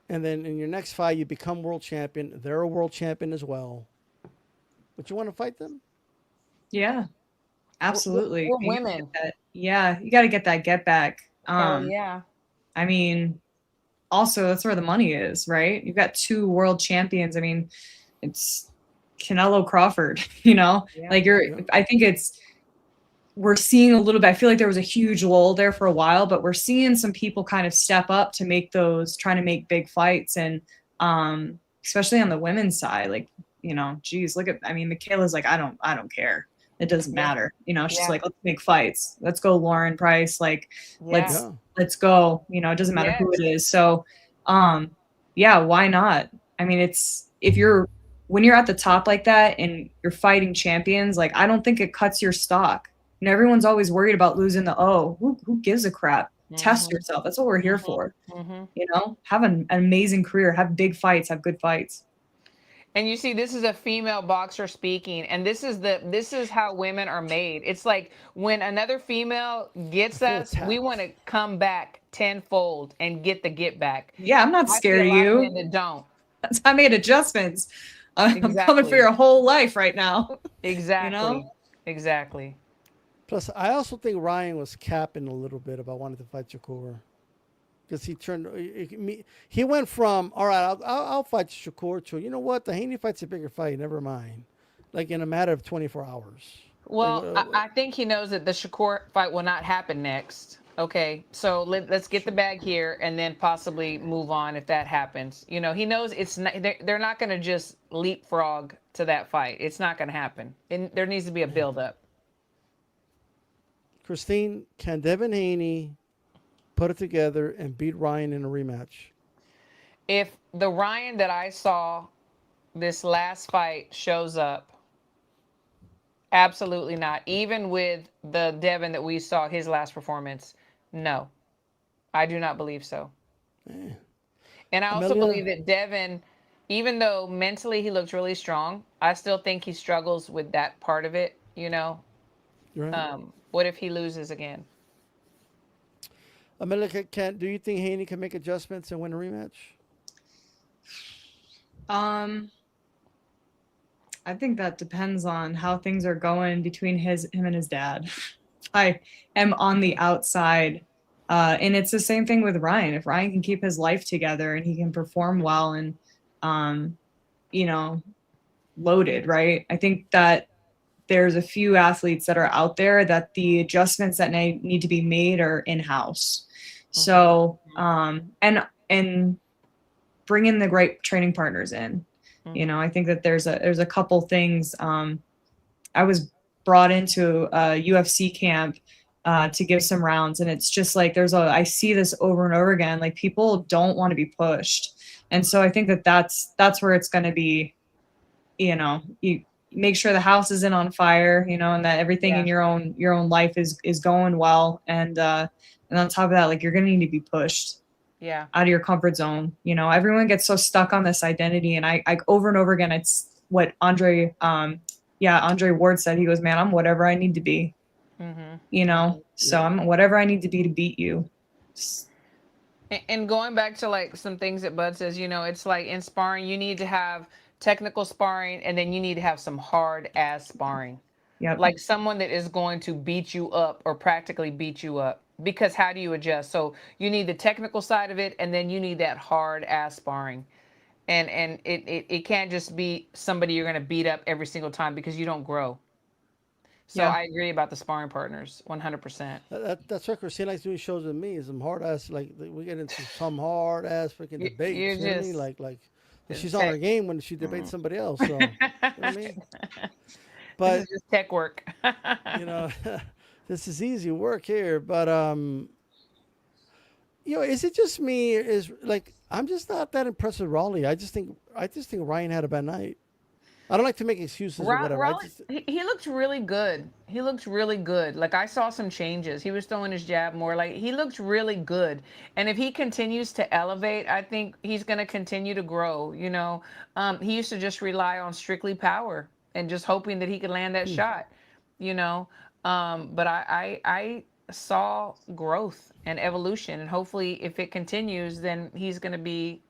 and then in your next fight you become world champion, they're a world champion as well, would you want to fight them? Yeah. Absolutely. We're You gotta women. get that, yeah, you got to get that get back. Hell yeah. I mean, also that's where the money is, right? You've got two world champions. I mean, it's Canelo Crawford, Yeah. like I think we're seeing a little bit. I feel like there was a huge lull there for a while, but we're seeing some people kind of step up to make trying to make big fights. And especially on the women's side, like, geez, I mean, Michaela's like, I don't care. It doesn't Yeah. matter. She's Yeah. like, let's make fights. Let's go Lauren Price. Like, Yeah. Yeah. let's go. It doesn't matter who it is. So, yeah, why not? I mean, when you're at the top like that and you're fighting champions, like, I don't think it cuts your stock. Everyone's always worried about losing who gives a crap? Test yourself. That's what we're here for. Have an amazing career, have big fights, have good fights. And you see, this is a female boxer speaking, and this is how women are made. It's like when another female gets us, we want to come back tenfold and get the get back. Yeah, I'm not scared of I see a lot you. of men that don't. I made adjustments. I'm coming for Exactly. your whole life right now. Exactly. Exactly. Plus, I also think Ryan was capping a little bit about wanting to fight Shakur. Because he went from, all right, I'll fight Shakur to, you know what, the Haney fight's a bigger fight, never mind. Like in a matter of 24 hours. Well, I think he knows that the Shakur fight will not happen next. Okay, so let's get the bag here and then possibly move on if that happens. He knows it's not, they're not going to just leapfrog to that fight. It's not going to happen. And there needs to be a build-up. Christine, can Devin Haney put it together and beat Ryan in a rematch? If the Ryan that I saw this last fight shows up, absolutely not. Even with the Devin that we saw his last performance, no. I do not believe so. And I also believe that Devin, even though mentally he looks really strong, I still think he struggles with that part of it, Right. What if he loses again? Amelia, do you think Haney can make adjustments and win a rematch? I think that depends on how things are going between him and his dad. I am on the outside, and it's the same thing with Ryan. If Ryan can keep his life together and he can perform well and, loaded, right? I think that there's a few athletes that are out there that the adjustments that need to be made are in-house. So, and bring in the great training partners in. I think that there's a couple things. I was brought into a UFC camp to give some rounds, and it's just like I see this over and over again. Like, people don't want to be pushed, and so I think that that's where it's going to be. You make sure the house isn't on fire, and that everything in your own life is going well, and on top of that, like, you're going to need to be pushed. Yeah. Out of your comfort zone. Everyone gets so stuck on this identity. And I over and over again, it's what Andre Ward said. He goes, man, I'm whatever I need to be. So I'm whatever I need to be to beat you. And going back to like some things that Bud says, it's like in sparring, you need to have technical sparring and then you need to have some hard ass sparring. Yep. Like someone that is going to beat you up or practically beat you up. Because how do you adjust? So you need the technical side of it, and then you need that hard ass sparring, and it can't just be somebody you're going to beat up every single time because you don't grow. So I agree about the sparring partners, 100%. That's what Christine likes doing shows with me. Is some hard ass, like we get into some hard ass freaking debates. You know what I mean? Like she's on her game when she debates somebody else. So, you know what I mean? But this is just tech work. This is easy work here, but is it just me? Is like I'm just not that impressed with Rolly. I just think Ryan had a bad night. I don't like to make excuses or whatever. Rolly, he looked really good. He looked really good. Like I saw some changes. He was throwing his jab more. Like he looked really good. And if he continues to elevate, I think he's going to continue to grow. He used to just rely on strictly power and just hoping that he could land that shot. But I saw growth and evolution, and hopefully, if it continues, then he's gonna be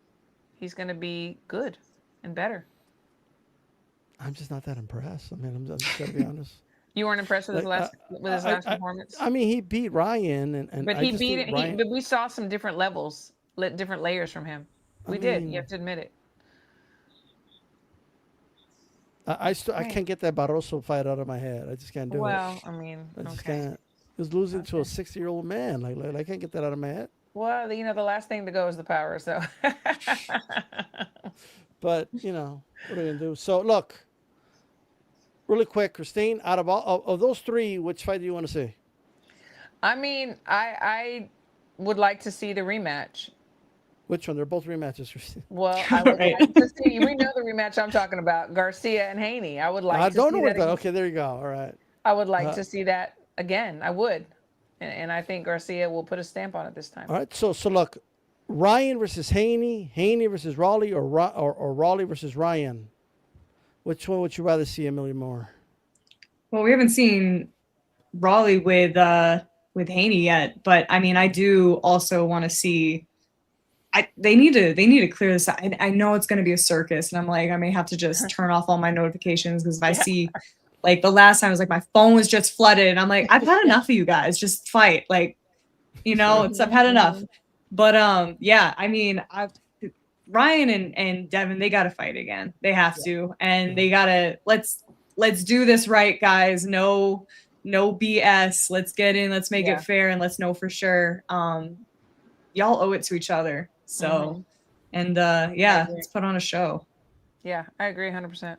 good and better. I'm just not that impressed. I mean, I'm just gotta be honest. You weren't impressed with his Like, last performance? I mean, he beat Ryan, and But I he just beat think it. Ryan. But we saw some different levels, different layers from him. I We did. You mean, have to admit it. I Right. can't get that Barroso fight out of my head. I just can't do it. Well, I mean, I just okay. can't. He was losing to a Okay. 60-year-old man. Like I can't get that out of my head. Well, the last thing to go is the power. So. But what are you gonna do? So look, really quick, Christine. Out of all of those three, which fight do you want to see? I mean, I would like to see the rematch. Which one? They're both rematches, Christine. Well, I would Right. like to see. We know the rematch I'm talking about, Garcia and Haney. I would like I to don't see know what that. that. Okay, there you go. All right. I would like Uh, to see that again. I would, and I think Garcia will put a stamp on it this time. All right. So look, Ryan versus Haney, Haney versus Raleigh, or Raleigh versus Ryan. Which one would you rather see, Emily Moore? Well, we haven't seen Raleigh with Haney yet, but I mean, I do also want to see. They need to clear this out. I know it's going to be a circus, and I'm like, I may have to just turn off all my notifications because if I see, like the last time, I was like, my phone was just flooded, and I'm like, I've had enough of you guys. Just fight, like, I've had enough. But yeah, I mean, Ryan and Devin, they got to fight again. They have to, and they gotta let's do this right, guys. No BS. Let's get in. Let's make it fair, and let's know for sure. Y'all owe it to each other. So, and let's put on a show. Yeah, I agree 100%.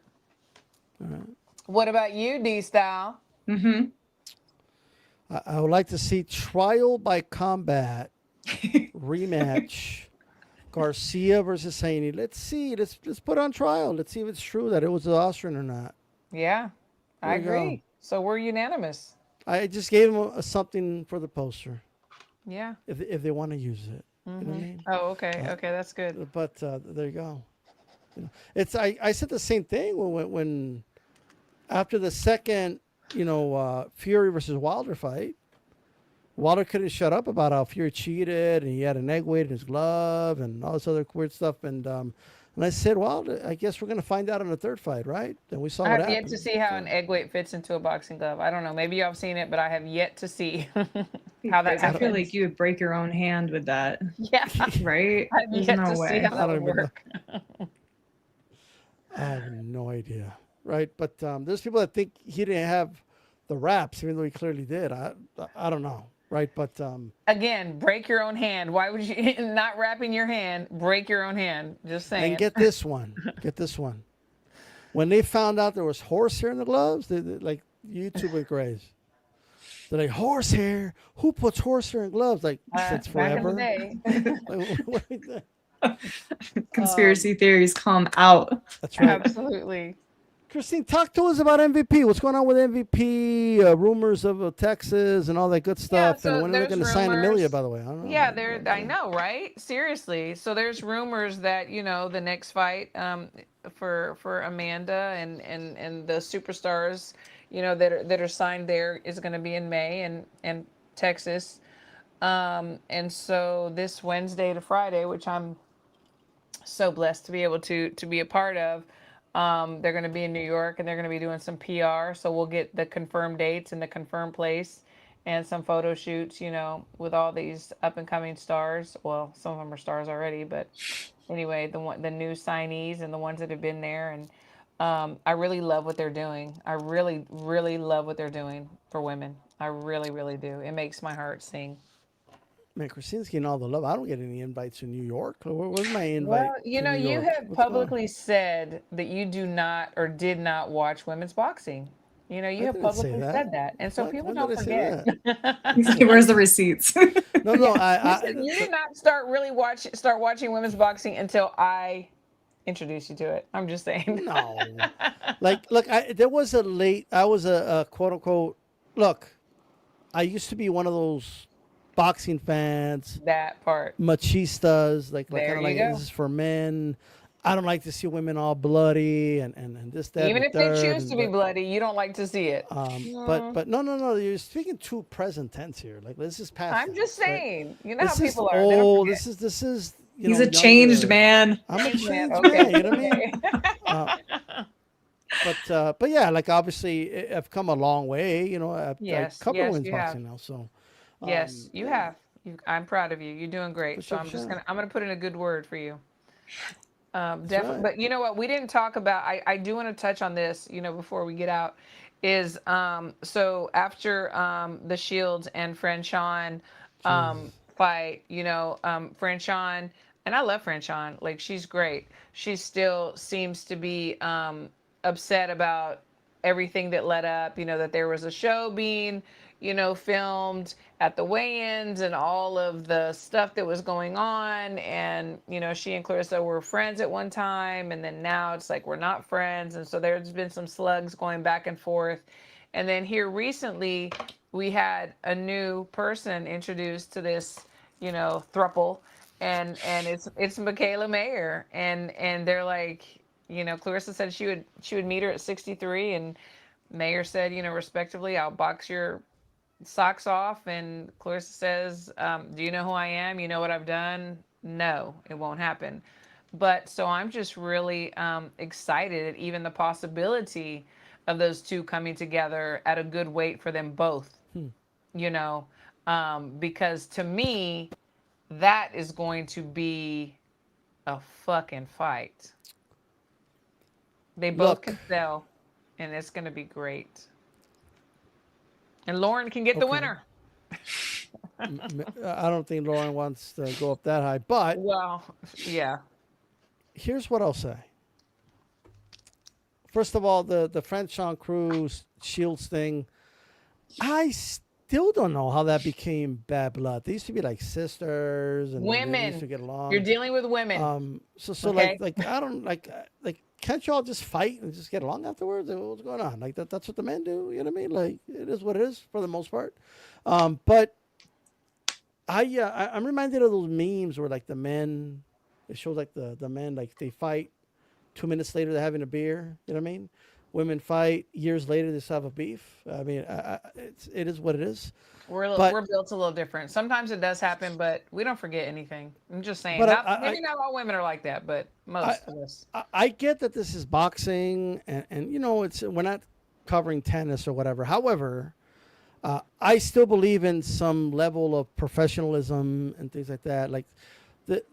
Right. What about you, D Style? Mm-hmm. I would like to see trial by combat rematch. Garcia versus Haney. Let's see. Let's put on trial. Let's see if it's true that it was the Austrian or not. Yeah, I There you go. agree. So we're unanimous. I just gave them something for the poster Yeah. if they want to use it. You know what I mean? Oh, okay. Okay, that's good. But there you go. It's I said the same thing when after the second Fury versus Wilder fight. Wilder couldn't shut up about how Fury cheated and he had an egg weight in his glove and all this other weird stuff. And I said, well, I guess we're going to find out in the third fight, right? And we saw I what have yet happened. to see how an egg weight fits into a boxing glove. I don't know. Maybe y'all have seen it, but I have yet to see how that I happens. feel like you would break your own hand with that, Yeah. right? I have There's yet no to way. see how that don't would even know. work. I have no idea, right? But there's people that think he didn't have the wraps, even though he clearly did. I don't know, right? But Again, break your own hand. Why would you not wrapping your hand? Break your own hand. Just saying. and get this one. When they found out there was horsehair in the gloves, they like YouTube went crazy. They're like, horsehair? Who puts horsehair in gloves? Like, since back in the forever. day. Like, Conspiracy theories come out. that's right. Absolutely. Christine, talk to us about MVP. What's going on with MVP? Rumors of Texas and all that good stuff. so and when are they there's going to sign rumors. Amelia, by the way? I don't know. Yeah, I know, right? Seriously. So there's rumors that the next fight for Amanda and the superstars that are signed there is going to be in May and Texas, and so this Wednesday to Friday, which I'm so blessed to be able to be a part of. They're going to be in New York and they're going to be doing some PR. So we'll get the confirmed dates and the confirmed place and some photo shoots, with all these up and coming stars. Well, some of them are stars already, but anyway, the new signees and the ones that have been there. And I really love what they're doing. I really, really love what they're doing for women. I really, really do. It makes my heart sing. Man, Christine's getting all the love. I don't get any invites to New York. Where's my invite? Well, to you New have York? What's going on? publicly said that you do not or did not watch women's boxing. You have didn't say publicly that. said that. And so When- people when don't did I say forget. Where's the receipts? No, You did not start watching women's boxing until I introduced you to it. I'm just saying. No. Look, I was a quote unquote, look, I used to be one of those boxing fans, That part. machistas, like There kind of you like go. this is for men. I don't like to see women all bloody and this, that, Even and if the they third, choose to and be but- bloody, you don't like to see it. But no, you're speaking too present tense here. Like this is past. I'm just tense, right? saying. You know how This is people are. They don't old. forget. This is. He's a changed man. I'm a changed Okay. man. You know what I mean? but yeah, like obviously I've come a long way. You know, I Yes, cover yes, women's you have. boxing now, so Yes, you yeah, have. I'm proud of you. You're doing for great. So sure, for sure. I'm gonna put in a good word for you. That's Definitely. right. But you know what? We didn't talk about. I do want to touch on this. Before we get out, is so after the Shields and Franchon Jeez. fight. Franchon, and I love Franchon. Like, she's great. She still seems to be upset about everything that led up. That there was a show being filmed at the weigh-ins and all of the stuff that was going on. And, she and Clarissa were friends at one time. And then now it's like we're not friends. And so there's been some slugs going back and forth. And then here recently, we had a new person introduced to this, thruple. And it's Michaela Mayer. And they're like, Clarissa said she would meet her at 63, and Mayer said, respectively, I'll box your socks off. And Clarissa says, do you know who I am? You know what I've done? No, it won't happen. But so I'm just really excited at even the possibility of those two coming together at a good weight for them both, you know, because to me, that is going to be a fucking fight. They both Look, can sell, and it's going to be great. And Lauren can get the okay. winner. I don't think Lauren wants to go up that high, but Well, yeah. here's what I'll say. First of all, the Franchon Cruz Shields thing, I still don't know how that became bad blood. They used to be like sisters, and they used to Women. get along. You're dealing with women. So Okay. like I don't like can't y'all just fight and just get along afterwards? Like, what's going on? Like that's what the men do. You know what I mean? Like it is what it is for the most part. But I'm reminded of those memes where like the men, it shows like the men like they fight 2 minutes later they're having a beer. You know what I mean? Women fight years later they still have a beef. I mean, it is what it is. But We're built a little different. Sometimes it does happen, but we don't forget anything. I'm just saying. but Not maybe not all women are like that, but I, most of us. I get that this is boxing and you know we're not covering tennis or whatever. However, I still believe in some level of professionalism and things like that. Like the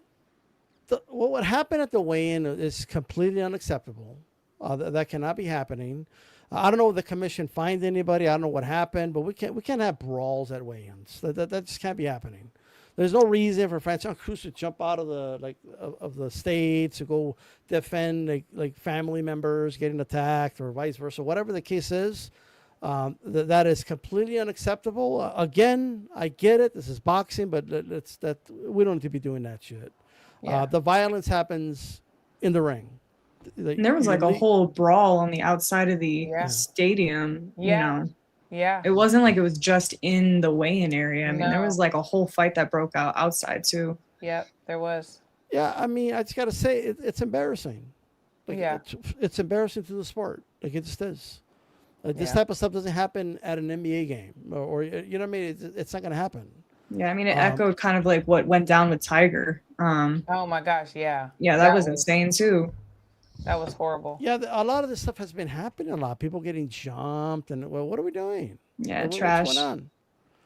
what happened at the weigh-in is completely unacceptable. That cannot be happening. I don't know if the commission fined anybody. I don't know what happened, but we can't have brawls at weigh-ins. That just can't be happening. There's no reason for Franchon Cruz to jump out of the stage to go defend like family members getting attacked or vice versa, whatever the case is. That is completely unacceptable. Again, I get it. This is boxing, but we don't need to be doing that shit. Yeah. The violence happens in the ring. And there was like a whole brawl on the outside of the Yeah. stadium, Yeah. Yeah. It wasn't like it was just in the weigh-in area. I mean, there No. was like a whole fight that broke out outside too. Yep. There was. Yeah, I mean, I just got to say it's embarrassing. Like, Yeah. it's embarrassing to the sport. Like it just is. This Yeah. type of stuff doesn't happen at an NBA game, or you know what I mean. It's not going to happen. Yeah, I mean, it echoed kind of like what went down with Tiger. Oh my gosh. Yeah. Yeah, that was insane too. That was horrible. Yeah, a lot of this stuff has been happening a lot. People getting jumped, and well, what are we doing? Yeah, What's going trash. on?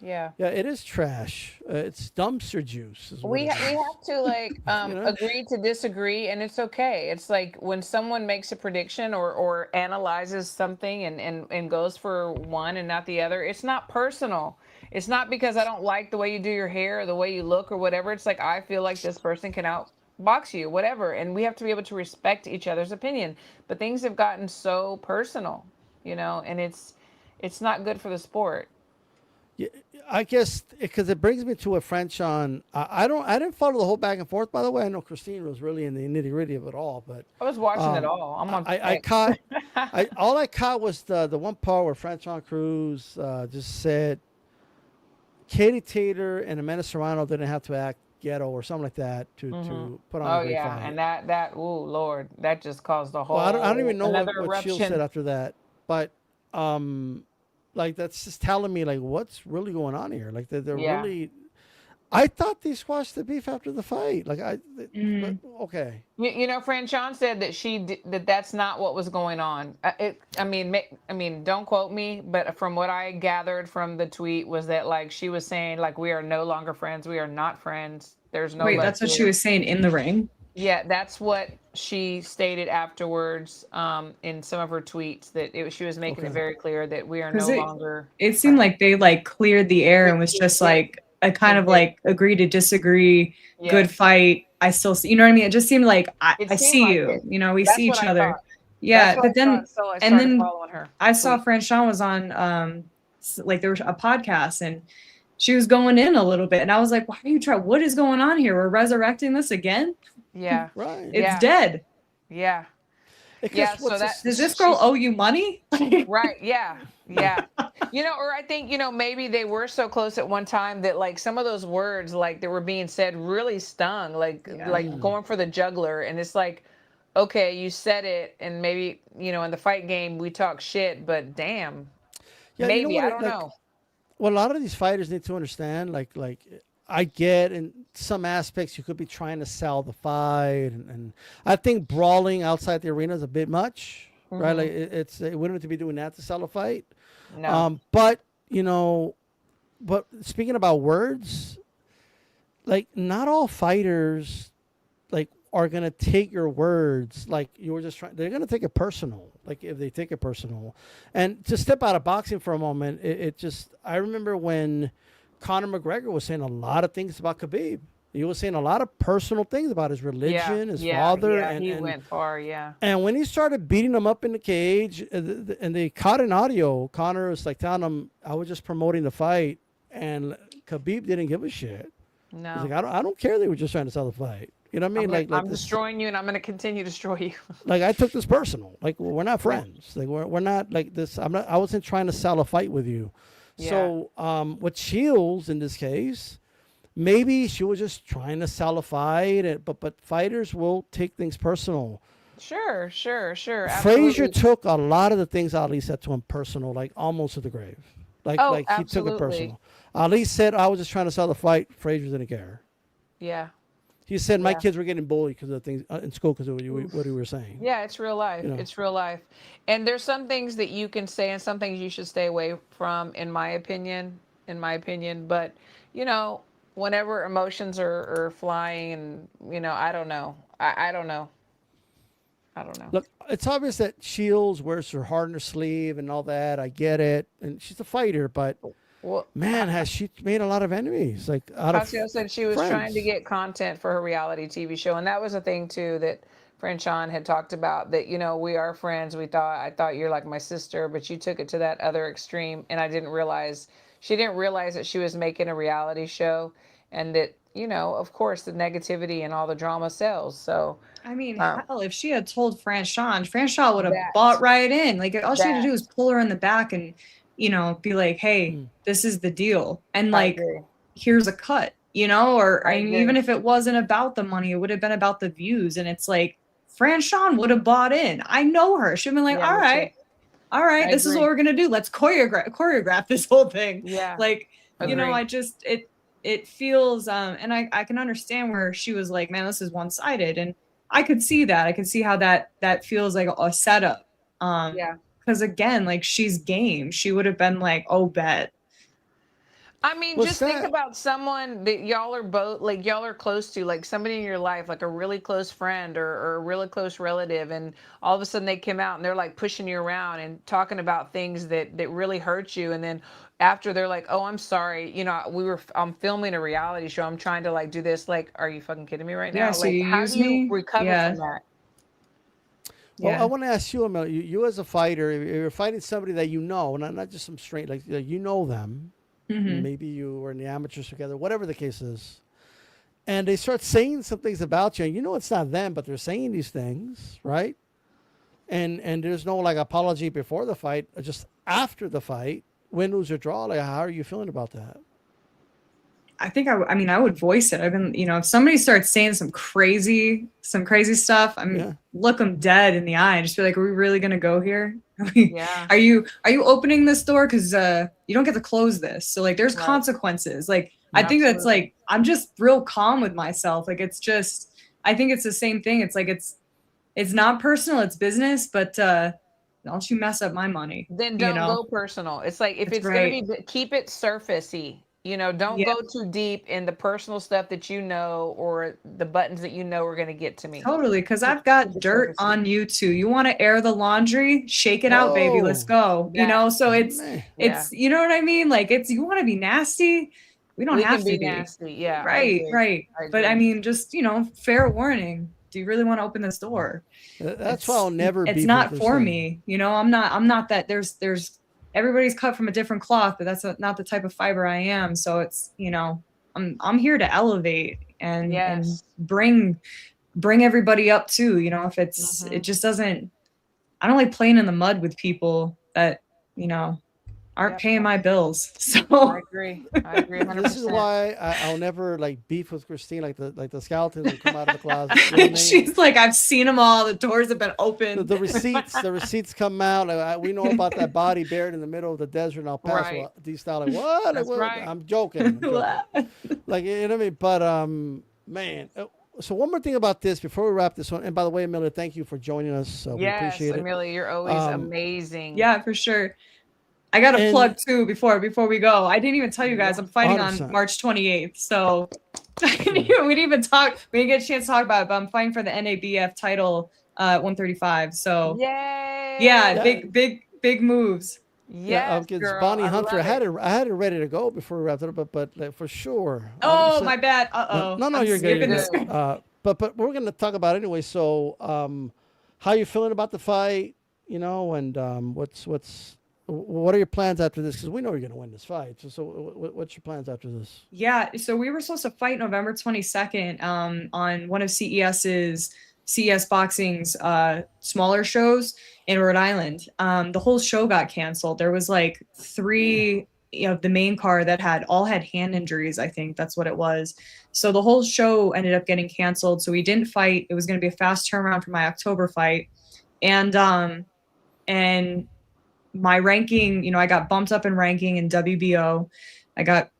Yeah. Yeah, it is trash. It's dumpster juice. Is what We it is. have to like know? agree to disagree, and it's okay. It's like when someone makes a prediction or analyzes something and goes for one and not the other. It's not personal. It's not because I don't like the way you do your hair or the way you look or whatever. It's like I feel like this person can outbox you, whatever, and we have to be able to respect each other's opinion. But things have gotten so personal, and it's not good for the sport. Yeah, I guess because it brings me to a Franchon. I didn't follow the whole back and forth. By the way, I know Christine was really in the nitty gritty of it all, but I was watching it all. I'm on. I caught. All I caught was the one part where Franchon Cruz just said Katie Taylor and Amanda Serrano didn't have to act ghetto or something like that to put on a great fight. And that ooh Lord, that just caused a whole. Well, I don't even know what eruption. Shields said after that, but like that's just telling me like what's really going on here. Like they're Yeah. really. I thought they squashed the beef after the fight. Like but, okay. Franchon said that that's not what was going on. I mean, don't quote me, but from what I gathered from the tweet was that like she was saying like we are no longer friends. We are not friends. There's no. Wait, that's what she was saying in the ring? Yeah, that's what she stated afterwards in some of her tweets that she was making it very clear that we are no longer. It seemed like they like cleared the air and was just like a kind of like agree to disagree, good fight. I still see, you know what I mean? It just seemed like I see you, you know, we see each other. Yeah, but then and then I saw Franchon was on like there was a podcast and she was going in a little bit and I was like, why are you trying? What is going on here? We're resurrecting this again? Yeah. Right. It's dead. Yeah. So does this girl owe you money? Right. Yeah. Yeah. Or I think, maybe they were so close at one time that like some of those words like that were being said really stung, like going for the juggler. And it's like, okay, you said it. And maybe, in the fight game, we talk shit, but damn, maybe, I don't know. Well, a lot of these fighters need to understand, like I get in some aspects you could be trying to sell the fight, and I think brawling outside the arena is a bit much, right? Like it wouldn't to be doing that to sell a fight. No. But but speaking about words, like not all fighters like are gonna take your words like you were just trying. They're gonna take it personal. Like if they take it personal, and to step out of boxing for a moment, it just I remember when Conor McGregor was saying a lot of things about Khabib. He was saying a lot of personal things about his religion, his father. Yeah, he went far, And when he started beating him up in the cage, and they caught an audio, Conor was like telling him, I was just promoting the fight. And Khabib didn't give a shit. No. He's like, I don't care they were just trying to sell the fight. You know what I mean? I'm destroying you and I'm going to continue to destroy you. Like I took this personal. Like we're not friends. Like we're not like this. I wasn't trying to sell a fight with you. Yeah. So with Shields in this case, maybe she was just trying to sell a fight, but fighters will take things personal. Sure. Absolutely. Frazier took a lot of the things Ali said to him personal, like almost to the grave. Like he took it personal. Ali said, I was just trying to sell the fight. Frazier didn't care. Yeah. He said my kids were getting bullied because of things in school because of what you were saying. Yeah, it's real life. It's real life. And there's some things that you can say and some things you should stay away from, in my opinion. But, whenever emotions are flying and, I don't know. I don't know. Look, it's obvious that Shields wears her heart on her sleeve and all that. I get it. And she's a fighter, but... Well, man, has she made a lot of enemies? Like Casio said she was trying to get content for her reality TV show, and that was a thing too that Franchon had talked about. That we are friends. I thought you're like my sister, but you took it to that other extreme, and she didn't realize that she was making a reality show, and that of course the negativity and all the drama sells. So I mean, hell, if she had told Franchon would have bought right in. Like all she had to do was pull her in the back and. Be like, hey, this is the deal. And like, here's a cut, or even if it wasn't about the money, it would have been about the views. And it's like, Franchon would have bought in. I know her. She'd been like, all right, this is what we're going to do. Let's choreograph this whole thing. Yeah. Like, I just, it feels, and I can understand where she was like, man, this is one-sided. And I could see that. I could see how that feels like a setup. Because again, like she's game. She would have been like, oh, bet. I mean, just think about someone that y'all are both like y'all are close to, like somebody in your life, like a really close friend or a really close relative. And all of a sudden they come out and they're like pushing you around and talking about things that really hurt you. And then after they're like, oh, I'm sorry. I'm filming a reality show. I'm trying to like do this. Like, are you fucking kidding me right now? Yeah, so like, how do you recover from that? Well, I want to ask you, Amel, you as a fighter, if you're fighting somebody that not just some straight, like them, maybe you were in the amateurs together, whatever the case is, and they start saying some things about you, and it's not them, but they're saying these things, right? And there's no like apology before the fight, just after the fight, win, lose, or draw. Like, how are you feeling about that? I think I would voice it. I've been, if somebody starts saying some crazy stuff, look them dead in the eye and just be like, are we really going to go here? Yeah. Are you opening this door? Cause, you don't get to close this. So like, there's consequences. Like I think that's Absolutely. like, I'm just real calm with myself. Like, it's just, I think it's the same thing. It's like, it's not personal, it's business, but don't you mess up my money, Then you don't know? go personal. It's like if That's it's gonna right. be, keep it surfacey. Don't Yeah, go too deep in the personal stuff that or the buttons that are gonna get to me. totally. Because Keep, I've keep got it dirt surfacey. on you too. You want to air the laundry? Shake it out, baby. Let's Oh go. That So man. yeah, you know what I mean? Like, you want to be nasty? We don't we can have to be be. nasty. Yeah, I Right, agree. right. I But I agree. mean, just, fair warning. Do you really want to open this door? That's why I'll never It's beef with not for Christine. me. I'm not that. There's everybody's cut from a different cloth, but that's not the type of fiber I am. So it's, I'm here to elevate and Yes. bring everybody up too. If it Hmm. just doesn't, I don't like playing in the mud with people that, you know, aren't Yep. paying my bills. I So agree. I agree This is 100%. why I'll never like beef with Christine, like the skeletons will come out of the closet. You know what I mean? she's like, I've seen them all. The doors have been The, opened. the receipts come out. Like, we know about that body buried in the middle of the desert in El Paso. Right. These style like what? Like, That's what? right. I'm joking. I'm joking. Like you know what I mean? But man. So one more thing about this before we wrap this one. And by the way, Amelia, thank you for joining us. We Yes, appreciate it. Amelia, you're always Um, Yeah, amazing. for sure. I got a and plug too before we go. I didn't even tell you guys I'm fighting on 100%. March 28th. So we didn't even talk. We didn't get a chance to talk about it, but I'm fighting for the NABF title 135. So yeah, Yay. Yeah, big moves. Yes, it's girl. Bonnie I Hunter. love it. I had it ready to go before we wrapped it up, but like, for sure, Oh, 100%. my bad. No, Uh-oh. no, no, I'm you're good. You're skipping You're this. good. good. But we're gonna talk about it anyway. So, how you feeling about the fight? And what are your plans after this? Because we know you're gonna win this fight. So what's your plans after this? Yeah, so we were supposed to fight November 22nd on one of CES Boxing's smaller shows in Rhode Island. The whole show got canceled. There was like three of the main card that all had hand injuries. I think that's what it was. So the whole show ended up getting canceled. So we didn't fight. It was going to be a fast turnaround for my October fight, and my ranking, I got bumped up in ranking in WBO. I got,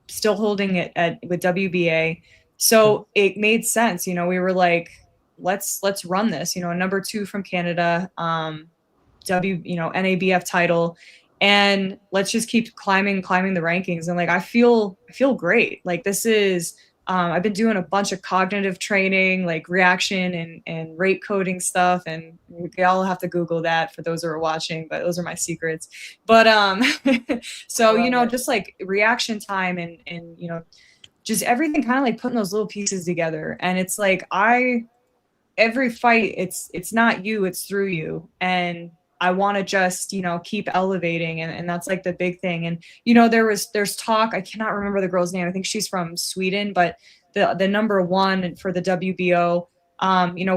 still holding it with WBA. So it made sense. We were like, let's run this, number 2 from Canada, NABF title, and let's just keep climbing the rankings. And like, I feel great. Like, this is, I've been doing a bunch of cognitive training, like reaction and rate coding stuff. And we all have to Google that for those who are watching, but those are my secrets. But so, Love it. just like reaction time and just everything kind of like putting those little pieces together. And it's like, every fight, it's not you, it's through you. And I want to just, keep elevating. And that's like the big thing. And, there's talk, I cannot remember the girl's name. I think she's from Sweden, but the number 1 for the WBO,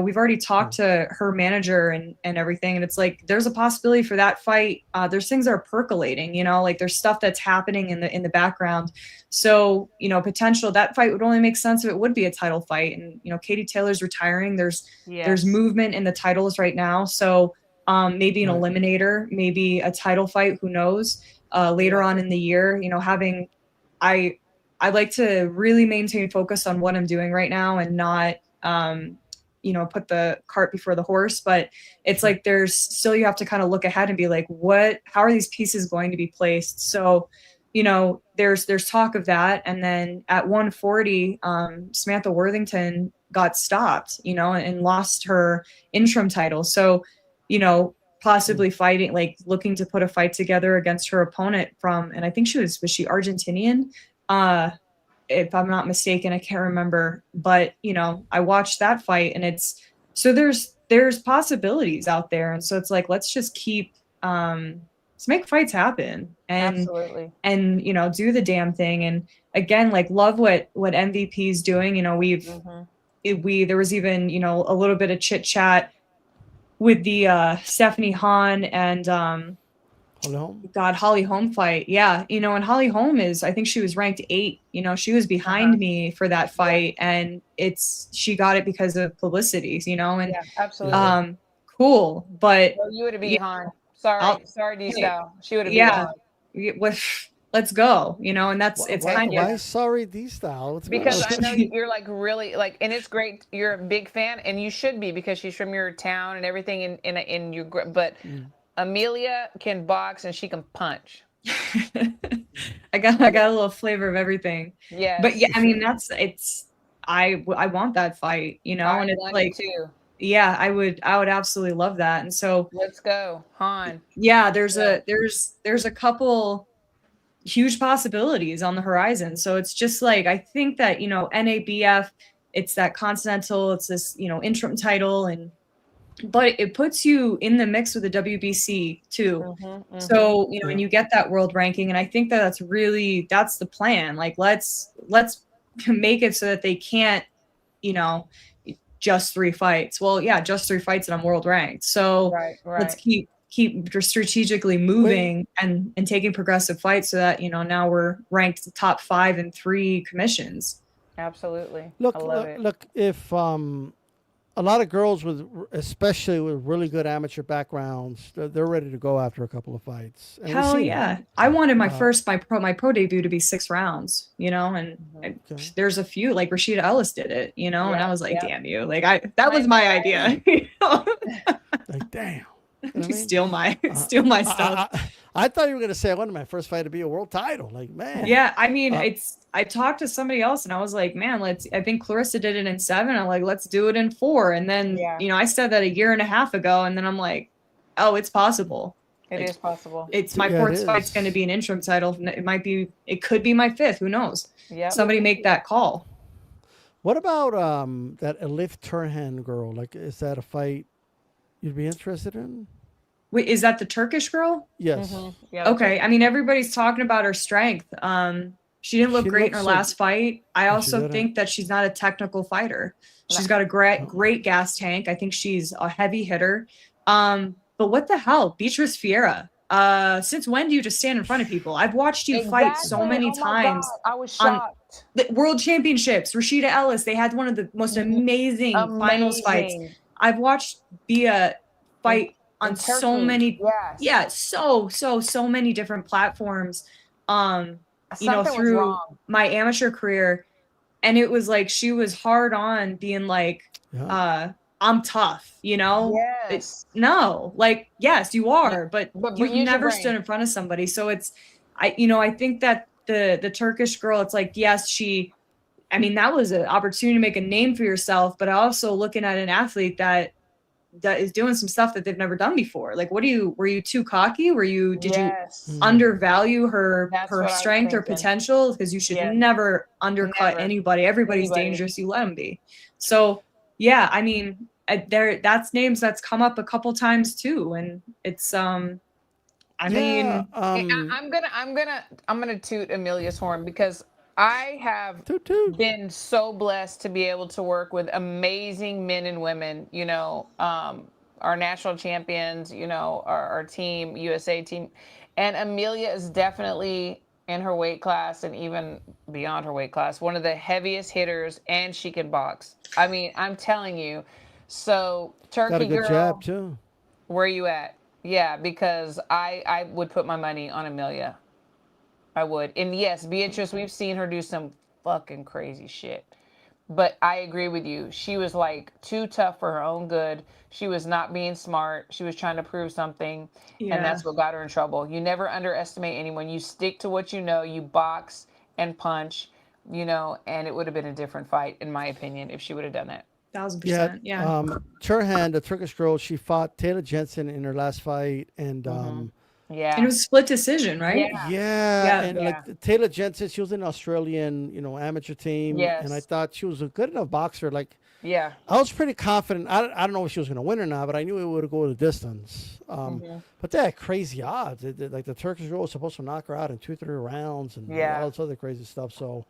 we've already talked to her manager and everything. And it's like, there's a possibility for that fight. There's things that are percolating, like there's stuff that's happening in the background. So, potential, that fight would only make sense if it would be a title fight. And, Katie Taylor's retiring. There's Yes. movement in the titles right now. So, maybe an eliminator, maybe a title fight, who knows, later on in the year, I like to really maintain focus on what I'm doing right now and not, put the cart before the horse. But it's like, there's still, you have to kind of look ahead and be like, how are these pieces going to be placed? So, there's talk of that. And then at 140, Samantha Worthington got stopped, and lost her interim title. So, possibly fighting, like looking to put a fight together against her opponent and I think was she Argentinian? If I'm not mistaken, I can't remember, but I watched that fight, and so there's possibilities out there. And so it's like, let's just keep, let's make fights happen Absolutely. and do the damn thing. And again, like, love what MVP is doing. There was even, a little bit of chit chat with the Stephanie Hahn and Holly Holm fight. Yeah. And Holly Holm I think she was ranked 8, she was behind me for that fight, and she got it because of publicity, and Yeah, absolutely. cool. But Well, you would have beat Han. Sorry, D-Style. She would have beat Han. let's go, you know, and that's it's Why, kind why of sorry D style? What's going Because on? I know you're like really like, and it's great. You're a big fan, and you should be because she's from your town and everything. In your but Amelia can box and she can punch. I got a little flavor of everything. But Yes, yeah, I mean I want that fight, you know, I and it's want like it too. yeah, I would absolutely love that. And so Let's go, Han. yeah, Let's go. there's a couple huge possibilities on the horizon. So it's just like I think that, you know, NABF, it's that continental, it's this, you know, interim title, and but it puts you in the mix with the WBC too. So, you know, and you get that world ranking, and I think that that's the plan. Like let's make it so that they can't, you know, just 3 fights. Well, yeah, just 3 fights and I'm world ranked. So Right, let's right. keep strategically Wait, moving and taking progressive fights so that, you know, now we're ranked top 5 in 3 commissions. Absolutely. I look, love look, it. look. If a lot of girls with, especially with really good amateur backgrounds, they're ready to go after a couple of fights, and we've Hell seen it. yeah. I wanted my Uh, first my pro debut to be 6 rounds, you know, and okay. there's a few like Rashida Ellis did it, you know, and I Yep, was like, yep. damn you. Like that I was my know, right? idea. You know? Like, damn. You know what I You mean? steal my Uh, steal my I, stuff. I thought you were gonna say I wanted my first fight to be a world title. Like, man. Yeah, I mean, Uh, I talked to somebody else and I was like, man, I think Clarissa did it in 7. I'm like, let's do it in 4. And then, Yeah, you know, I said that a year and a half ago, and then I'm like, oh, it's possible. it Like is possible. it's my yeah, it 4th fight's going to is. be an interim title. It could be my 5th. Who knows? Yep. Somebody make that call. What about that Elif Turhan girl? Like, is that a fight you'd be interested in? Wait, is that the Turkish girl? Yes. Yeah. That's Okay. I mean, everybody's talking about her strength. She didn't look She great in looks her so. last fight. I No, she also didn't. think that she's not a technical fighter. She's got a Oh, great gas tank. I think she's a heavy hitter. But what the hell, Beatrice Fiera? Since when do you just stand in front of people? I've watched you fight so exactly. many Oh my God, times I was on shocked. the World Championships. Rashida Ellis, they had one of the most amazing finals fights. Amazing. I've watched Bia In, fight on in so Turkey. many, Yes. yeah, so many different platforms. You know, Something was through wrong. my amateur career, and it was like she was hard on being like, yeah. I'm tough, you know? Yes. No, like, yes, you are, but But you've use your never stood brain. in front of somebody. So I think that the Turkish girl, it's like, yes, I mean, that was an opportunity to make a name for yourself, but also looking at an athlete that is doing some stuff that they've never done before. Like, were you too cocky? Did you Yes. undervalue her That's what I was strength or thinking. potential? Because you should Yes. never undercut Never. anybody. Everybody's Anybody. dangerous. You let them be. So yeah, I mean, that's names that's come up a couple times too, and it's I mean, Yeah. I'm gonna toot Amelia's horn because I have Toot toot. been so blessed to be able to work with amazing men and women, you know, our national champions, you know, our team, USA team. And Amelia is definitely in her weight class and even beyond her weight class, one of the heaviest hitters, and she can box. I mean, I'm telling you. So, Got a Turkey good girl, jab too. where you at? Yeah, because I would put my money on Amelia. I would. And yes, Beatrice, we've seen her do some fucking crazy shit. But I agree with you. She was like too tough for her own good. She was not being smart. She was trying to prove something. yeah. And that's what got her in trouble. You never underestimate anyone. You stick to what you know. You box and punch, you know, and it would have been a different fight, in my opinion, if she would have done that. 1000%. Yeah. Turhan, the Turkish girl, she fought Taylor Jensen in her last fight, and Yeah. And it was a split decision, right? Yeah. yeah, and Yeah. like Taylor Jensen, she was in an Australian, amateur team, and I Yes. thought she was a good enough boxer. Like, Yeah. I was pretty confident. I don't know if she was going to win or not, but I knew it would go the distance. But they had crazy odds. Like the Turkish girl was supposed to knock her out in 2-3 rounds, and Yeah. all this other crazy stuff. So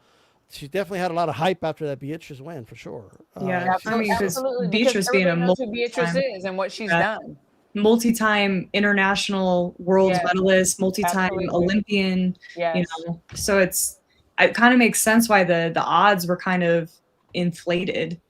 she definitely had a lot of hype after that Beatrice win, for sure. Yeah. She I mean, was- because Absolutely. Beatrice Because being a everybody knows who Beatrice multi-time, is and what she's Yeah. done. multi-time international world Yes. medalist, multi-time Absolutely. Olympian, Yes. you know. So it kind of makes sense why the odds were kind of inflated.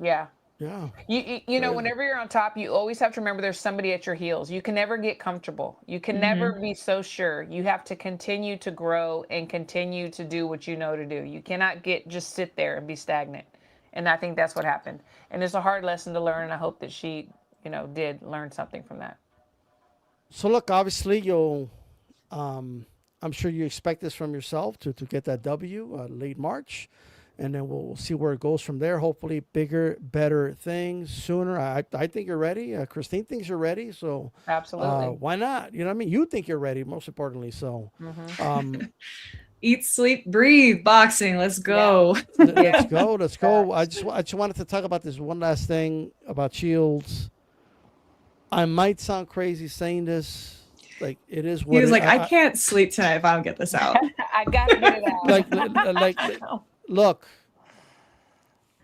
Yeah. Yeah. You know, whenever you're on top, you always have to remember there's somebody at your heels. You can never get comfortable. You can never be so sure. You have to continue to grow and continue to do what you know to do. You cannot just sit there and be stagnant. And I think that's what happened. And it's a hard lesson to learn. And I hope that she, did learn something from that. So look, obviously I'm sure you expect this from yourself to get that W late March, and then we'll see where it goes from there. Hopefully, bigger, better things sooner. I think you're ready. Christine thinks you're ready. So Absolutely. why not? You know what I mean? You think you're ready, most importantly. So Eat, sleep, breathe, boxing. Let's go. let's go. Let's go. I just wanted to talk about this one last thing about Shields. I might sound crazy saying this. Like it is what He was like, I can't sleep tonight if I don't get this out. I gotta get it out. like look,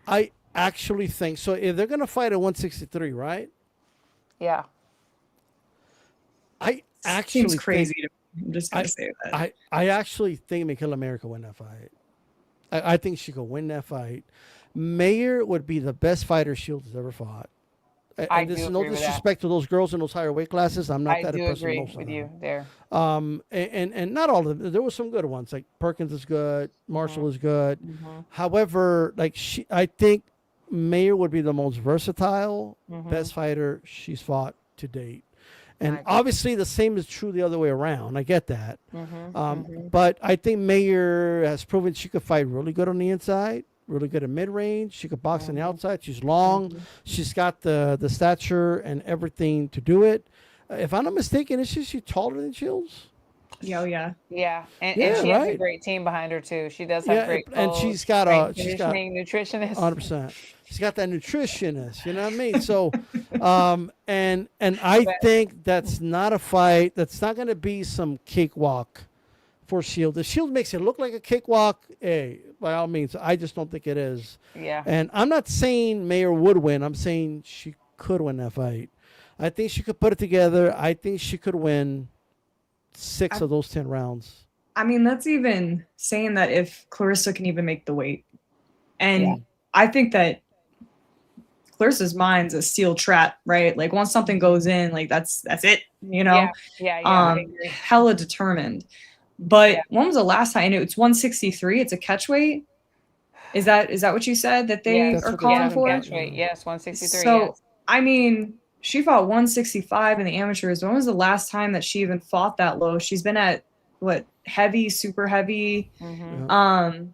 I actually think so. If they're gonna fight at 163, right? Yeah. I actually Seems crazy to me. I'm just gonna say that. I actually think Michaela Mayer could win that fight. I think she could win that fight. Mayer would be the best fighter Shields has ever fought. And this is no disrespect to those girls in those higher weight classes. I'm not that impressed with most of them. I do agree with you there. And not all of them. There were some good ones. Like Perkins is good. Marshall is good. However, I think Mayer would be the most versatile, best fighter she's fought to date. And obviously, the same is true the other way around. I get that. But I think Mayer has proven she could fight really good on the inside. Really good at mid-range. She could box on the outside. She's long. She's got the stature and everything to do it. If I'm not mistaken, is she taller than Shields? Yeah. Yeah, and she has a great team behind her too. She does have great coach, and she's got nutritionist. 100%. She's got that nutritionist. You know what I mean? So, and I think that's not a fight. That's not going to be some cakewalk for Shield. If Shield makes it look like a cakewalk, hey, by all means, I just don't think it is. Yeah. And I'm not saying Mayer would win. I'm saying she could win that fight. I think she could put it together. I think she could win 6 of those 10 rounds. I mean, that's even saying that if Clarissa can even make the weight. And I think that Clarissa's mind's a steel trap, right? Like once something goes in, like that's it, you know? Yeah. Hella determined. But when was the last time? And it's 163. It's a catch weight. Is that what you said that they are calling for? Catch weight. Yes, 163. So I mean, she fought 165 in the amateurs. When was the last time that she even fought that low? She's been at heavy, super heavy. And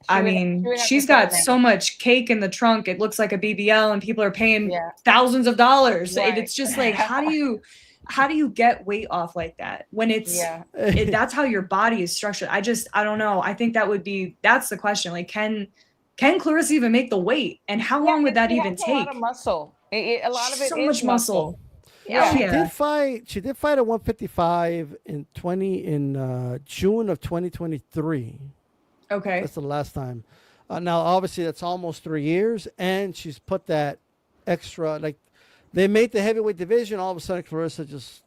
I mean, she's got so much cake in the trunk. It looks like a BBL, and people are paying thousands of dollars. Right. It's just like, how do you get weight off like that when it's that's how your body is structured? I don't know. I think that's the question. Like, can Clarissa even make the weight, and how long would that even take? A lot of muscle. A lot of it so is much muscle. Yeah. She did fight at 155 in June of 2023. Okay. That's the last time. Now, obviously, that's almost 3 years, and she's put that extra, like, they made the heavyweight division. All of a sudden, Clarissa just,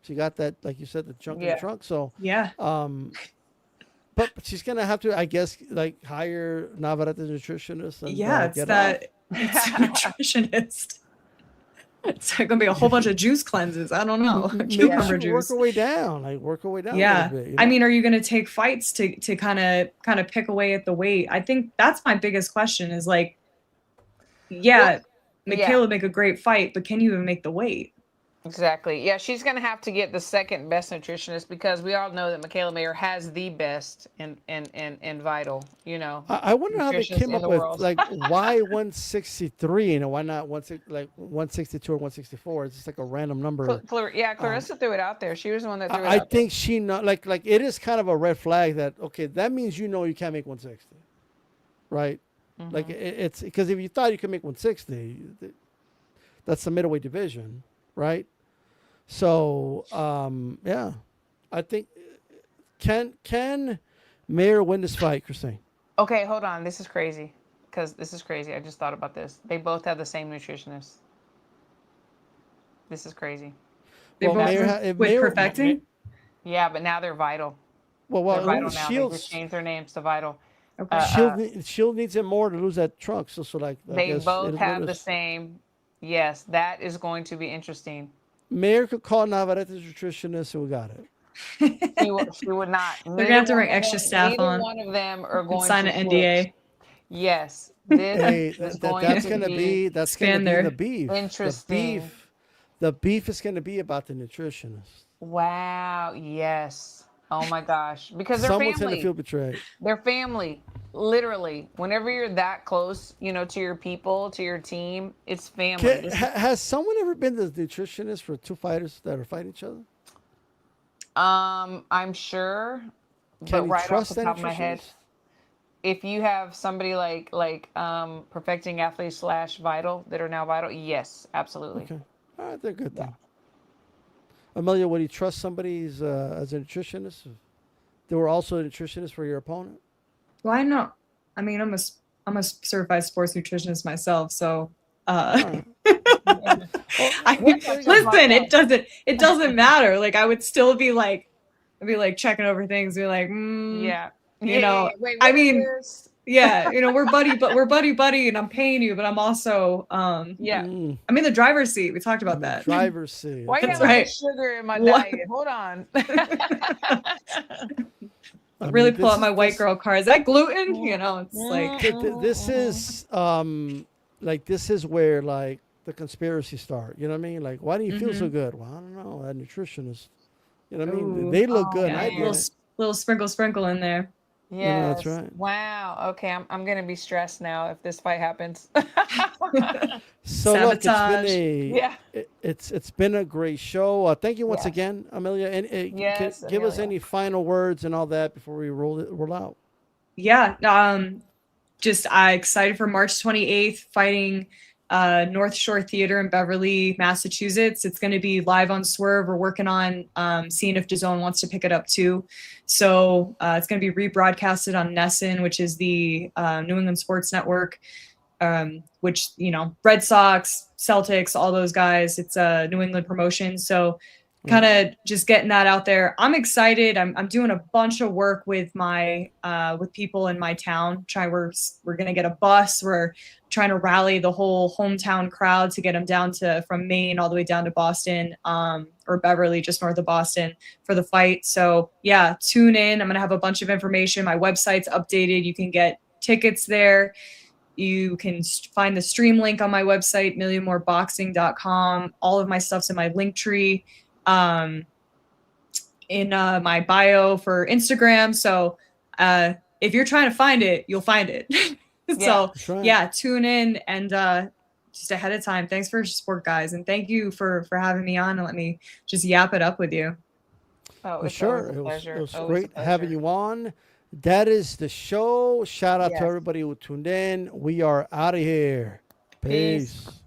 she got that, like you said, the junk in the trunk. So, but she's going to have to, I guess, like, hire Navarrete nutritionist. And, it's nutritionist. It's going to be a whole bunch of juice cleanses. I don't know. Cucumber juice. Work her way down. Yeah. A little bit, I mean, are you going to take fights to kind of pick away at the weight? I think that's my biggest question is like, Michaela would make a great fight, but can you even make the weight? Exactly. Yeah, she's going to have to get the second best nutritionist because we all know that Michaela Mayer has the best in Vital, I wonder how they came up with, like, why 163 and why not 162 or 164? It's just like a random number. Clarissa threw it out there. She was the one that threw it out I think she like it is kind of a red flag that, okay, that means you can't make 160, right? Like it's because if you thought you could make 160, that's the middleweight division, right? So I think can Mayer win this fight, Christine? Okay, hold on. This is crazy because this is crazy. I just thought about this. They both have the same nutritionist. This is crazy. They both perfecting. Yeah, but now they're Vital. Well, they're Vital now. They just changed their names to Vital. Okay. Shield needs it more to lose that trunk. So like I They guess both it is what have it the is. same. Yes, that is going to be interesting. Mayor could call Navarrete nutritionist, and we got it. She would not. They're gonna have to bring extra staff Neither on one of them are and going sign to an switch. NDA. Yes, this Hey, is going to be that's gonna Expand be the their beef. interesting. The beef is gonna be about the nutritionist. Wow. Yes. Oh my gosh. Because they're Someone's gonna family. feel betrayed. They're family. Literally. Whenever you're that close, to your people, to your team, it's family. Has someone ever been the nutritionist for two fighters that are fighting each other? I'm sure, Can but we right off trust the that top of my head, nutritionist? if you have somebody like perfecting athletes / vital that are now vital, yes, absolutely. Okay, all right, they're good then. Amelia, would you trust somebody as a nutritionist? They were also a nutritionist for your opponent. Why not? I mean, I'm a certified sports nutritionist myself, so All right. listen, it doesn't matter. Like I would still be like, I'd be like checking over things, be like, Yeah. you know, Wait, I what is mean, this? yeah, we're buddy, and I'm paying you, but I'm also, Yeah. I'm in the driver's seat. We talked about that. Driver's seat. Why you That's have all right. this sugar in my What? diet? Hold on. I Really mean, pull out my white girl card. Is that gluten? It's like, This is this is where like the conspiracy start. You know what I mean? Like, why do you feel so good? Well, I don't know. A nutritionist. You know what I mean? Ooh. They look good. yeah, I get it. little sprinkle in there. Yes. that's right. Wow. Okay, I'm gonna be stressed now if this fight happens. So look, Yeah. it's been a great show. Thank you once Yes. again, Amelia. And Yes, give us Amelia. any final words and all that before we roll out. Yeah. Just excited for March 28th, fighting North Shore Theater in Beverly, Massachusetts. It's going to be live on Swerve. We're working on seeing if DAZN wants to pick it up too. So it's going to be rebroadcasted on NESN, which is the New England Sports Network, which, Red Sox, Celtics, all those guys. It's a New England promotion. So kind of just getting that out there. I'm excited. I'm doing a bunch of work with my with people in my town. We're gonna get a bus. We're trying to rally the whole hometown crowd to get them down from Maine all the way down to Boston, or Beverly, just north of Boston, for the fight. So yeah, tune in. I'm gonna have a bunch of information. My website's updated. You can get tickets there. You can find the stream link on my website, millionmoreboxing.com. All of my stuff's in my link tree. In my bio for Instagram. So if you're trying to find it, you'll find it. So right. yeah, tune in and just ahead of time. Thanks for your support, guys. And thank you for having me on and let me just yap it up with you. Oh, For it's sure. always a pleasure. It was Always a great having pleasure. you on. That is the show. Shout out Yes. to everybody who tuned in. We are out of here. Peace. Peace.